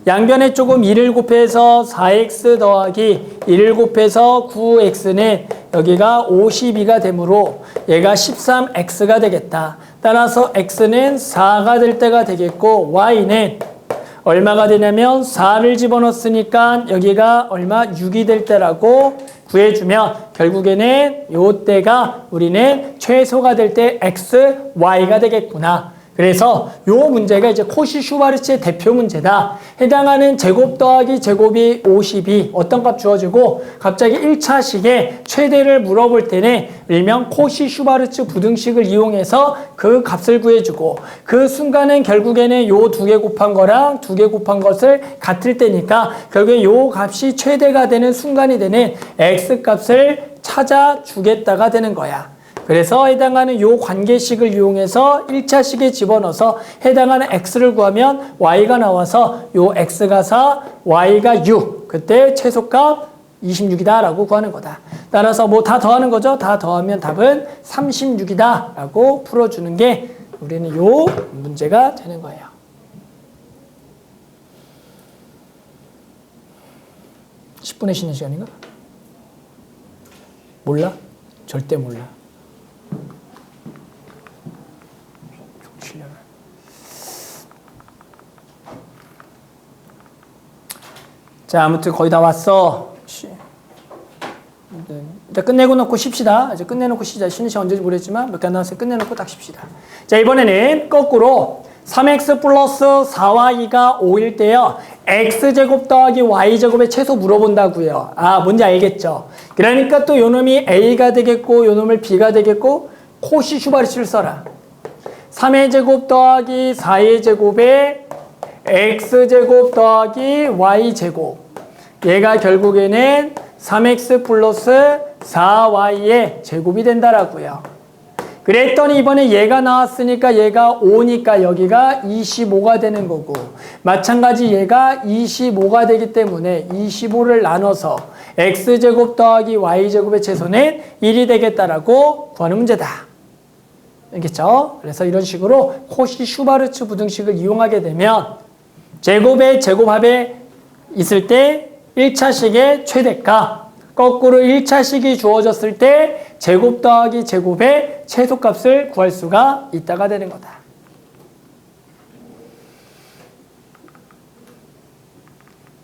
양변에 조금 1을 곱해서 4x 더하기 1을 곱해서 9x는 여기가 52가 되므로 얘가 13x가 되겠다. 따라서 x는 4가 될 때가 되겠고 y는 얼마가 되냐면 4를 집어넣었으니까 여기가 얼마? 6이 될 때라고 구해주면 결국에는 요때가 우리는 최소가 될 때 x, y가 되겠구나. 그래서 요 문제가 이제 코시 슈바르츠의 대표 문제다. 해당하는 제곱 더하기 제곱이 52 어떤 값 주어지고 갑자기 1차식에 최대를 물어볼 때는 일명 코시 슈바르츠 부등식을 이용해서 그 값을 구해주고 그 순간은 결국에는 요 두 개 곱한 거랑 두 개 곱한 것을 같을 때니까 결국에 요 값이 최대가 되는 순간이 되는 x 값을 찾아주겠다가 되는 거야. 그래서 해당하는 요 관계식을 이용해서 1차식에 집어넣어서 해당하는 x를 구하면 y가 나와서 요 x가 4, y가 6. 그때 최소값 26이다 라고 구하는 거다. 따라서 뭐 다 더하는 거죠. 다 더하면 답은 36이다 라고 풀어주는 게 우리는 요 문제가 되는 거예요. (10분의) 쉬는 시간인가? 몰라? 절대 몰라. 자, 아무튼 거의 다 왔어. 이제 끝내고 놓고 쉽시다. 이제 끝내놓고 쉬자. 쉬는 시간 언제인지 모르겠지만 몇 개 안 남았으니 끝내놓고 딱 쉽시다. 자, 이번에는 거꾸로 3x 플러스 4y가 5일 때요. x제곱 더하기 y제곱의 최소 물어본다고요. 아, 뭔지 알겠죠? 그러니까 또 요놈이 a가 되겠고 요놈을 b가 되겠고 코시 슈바르츠를 써라. 3의 제곱 더하기 4의 제곱에 x제곱 더하기 y제곱. 얘가 결국에는 3x 플러스 4y의 제곱이 된다라고요. 그랬더니 이번에 얘가 나왔으니까 얘가 5니까 여기가 25가 되는 거고, 마찬가지 얘가 25가 되기 때문에 25를 나눠서 x제곱 더하기 y제곱의 최소는 1이 되겠다라고 구하는 문제다. 알겠죠? 그래서 이런 식으로 코시 슈바르츠 부등식을 이용하게 되면 제곱의 제곱합에 있을 때 1차식의 최대값, 거꾸로 1차식이 주어졌을 때 제곱 더하기 제곱의 최소값을 구할 수가 있다가 되는 거다.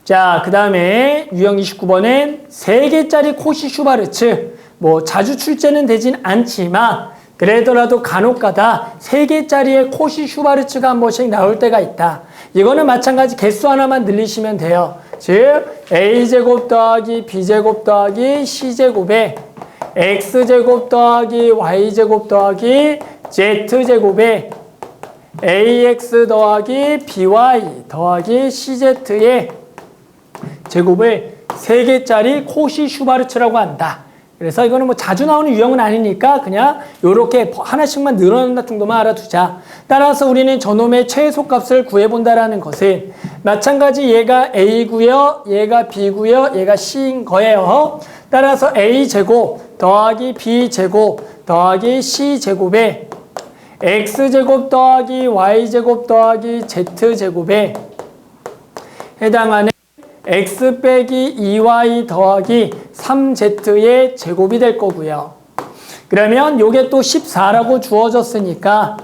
자, 그 다음에 유형 29번은 3개짜리 코시 슈바르츠. 뭐 자주 출제는 되진 않지만 그래더라도 간혹가다 3개짜리의 코시 슈바르츠가 한 번씩 나올 때가 있다. 이거는 마찬가지 개수 하나만 늘리시면 돼요. 즉 a제곱 더하기 b제곱 더하기 c제곱에 x제곱 더하기 y제곱 더하기 z제곱에 ax 더하기 by 더하기 cz의 제곱을 3개짜리 코시 슈바르츠라고 한다. 그래서 이거는 뭐 자주 나오는 유형은 아니니까 그냥 요렇게 하나씩만 늘어난다 정도만 알아두자. 따라서 우리는 저놈의 최소값을 구해본다라는 것은 마찬가지 얘가 a고요, 얘가 b고요, 얘가 c인 거예요. 따라서 a제곱 더하기 b제곱 더하기 c제곱에 x제곱 더하기 y제곱 더하기 z제곱에 해당하는 x 빼기 2y 더하기 3z의 제곱이 될 거고요. 그러면 요게 또 14라고 주어졌으니까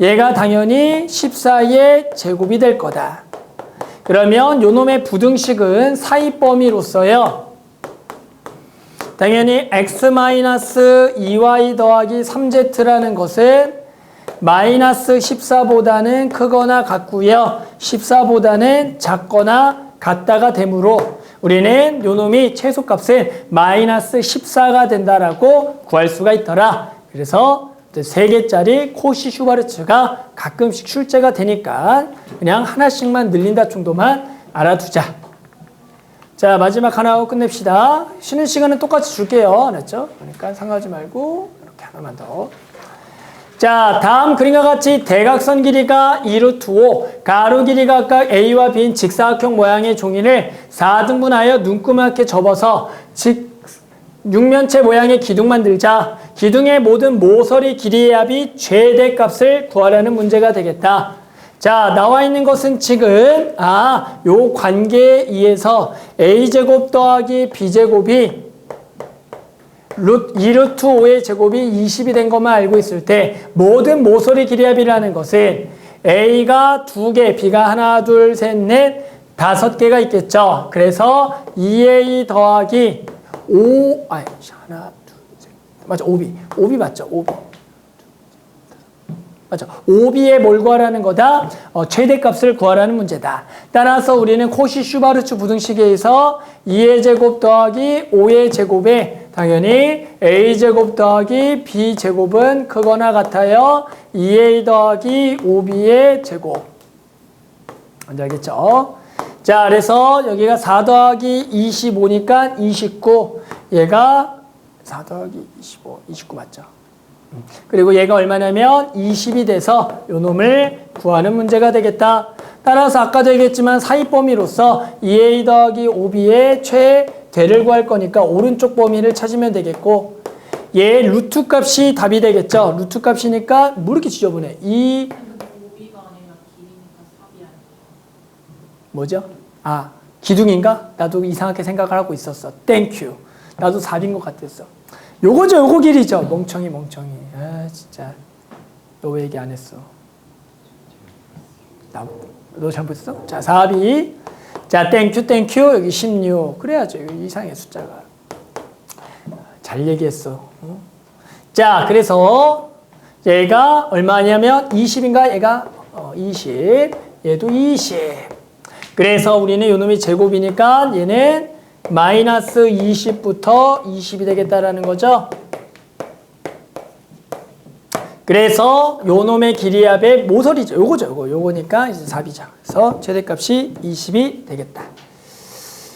얘가 당연히 14의 제곱이 될 거다. 그러면 요놈의 부등식은 사이 범위로서요. 당연히 x-2y 더하기 3z라는 것은 마이너스 14보다는 크거나 같고요. 14보다는 작거나 같다가 되므로 우리는 요놈이 최소값은 마이너스 14가 된다라고 구할 수가 있더라. 그래서 3개짜리 코시 슈바르츠가 가끔씩 출제가 되니까 그냥 하나씩만 늘린다 정도만 알아두자. 자, 마지막 하나 하고 끝냅시다. 쉬는 시간은 똑같이 줄게요. 알았죠? 그러니까 상하지 말고 이렇게 하나만 더. 자, 다음 그림과 같이 대각선 길이가 2루트 5, 가로 길이가 각각 A와 B인 직사각형 모양의 종이를 4등분하여 눈구맣게 접어서 육면체 모양의 기둥 만들자. 기둥의 모든 모서리 길이의 합이 최대값을 구하라는 문제가 되겠다. 자, 나와 있는 것은 지금 요 관계에 의해서 A제곱 더하기 B제곱이 2루트 5의 제곱이 20이 된 것만 알고 있을 때 모든 모서리 길이 합이라는 것은 A가 2개, B가 하나, 둘, 셋, 넷, 5개가 있겠죠. 그래서 2A 더하기 5, 하나, 둘, 셋, 맞죠? 5B 맞죠? 5B. 맞죠? 5B의 뭘 구하라는 거다? 최대값을 구하라는 문제다. 따라서 우리는 코시 슈바르츠 부등식에 의해서 2의 제곱 더하기 5의 제곱에 당연히 A제곱 더하기 B제곱은 크거나 같아요. 2A 더하기 5B의 제곱. 뭔지 알겠죠? 자, 그래서 여기가 4 더하기 25니까 29. 얘가 4 더하기 25, 29 맞죠? 그리고 얘가 얼마냐면 20이 돼서 요 놈을 구하는 문제가 되겠다. 따라서 아까도 얘기했지만 사이 범위로서 2A 더하기 5B의 최대를 구할 거니까 오른쪽 범위를 찾으면 되겠고, 얘 루트 값이 답이 되겠죠. 루트 값이니까 뭐 이렇게 지저분해. 5B가 아니라 길이니까 4B 아니에요. 뭐죠? 기둥인가? 나도 이상하게 생각을 하고 있었어. 땡큐. 나도 4B인 것 같았어. 요거죠, 요거 길이죠. 멍청이. 아, 진짜. 너 왜 얘기 안 했어? 너 잘못했어? 자, 4B. 자, 땡큐. 여기 16. 그래야죠. 여기 이상해, 숫자가. 잘 얘기했어. 자, 그래서 얘가 얼마냐면 20인가? 얘가 20. 얘도 20. 그래서 우리는 요놈이 제곱이니까 얘는 마이너스 20부터 20이 되겠다라는 거죠. 그래서 요놈의 길이 합의 모서리죠. 요거죠. 요거니까 이제 4B죠. 그래서 최대값이 20이 되겠다.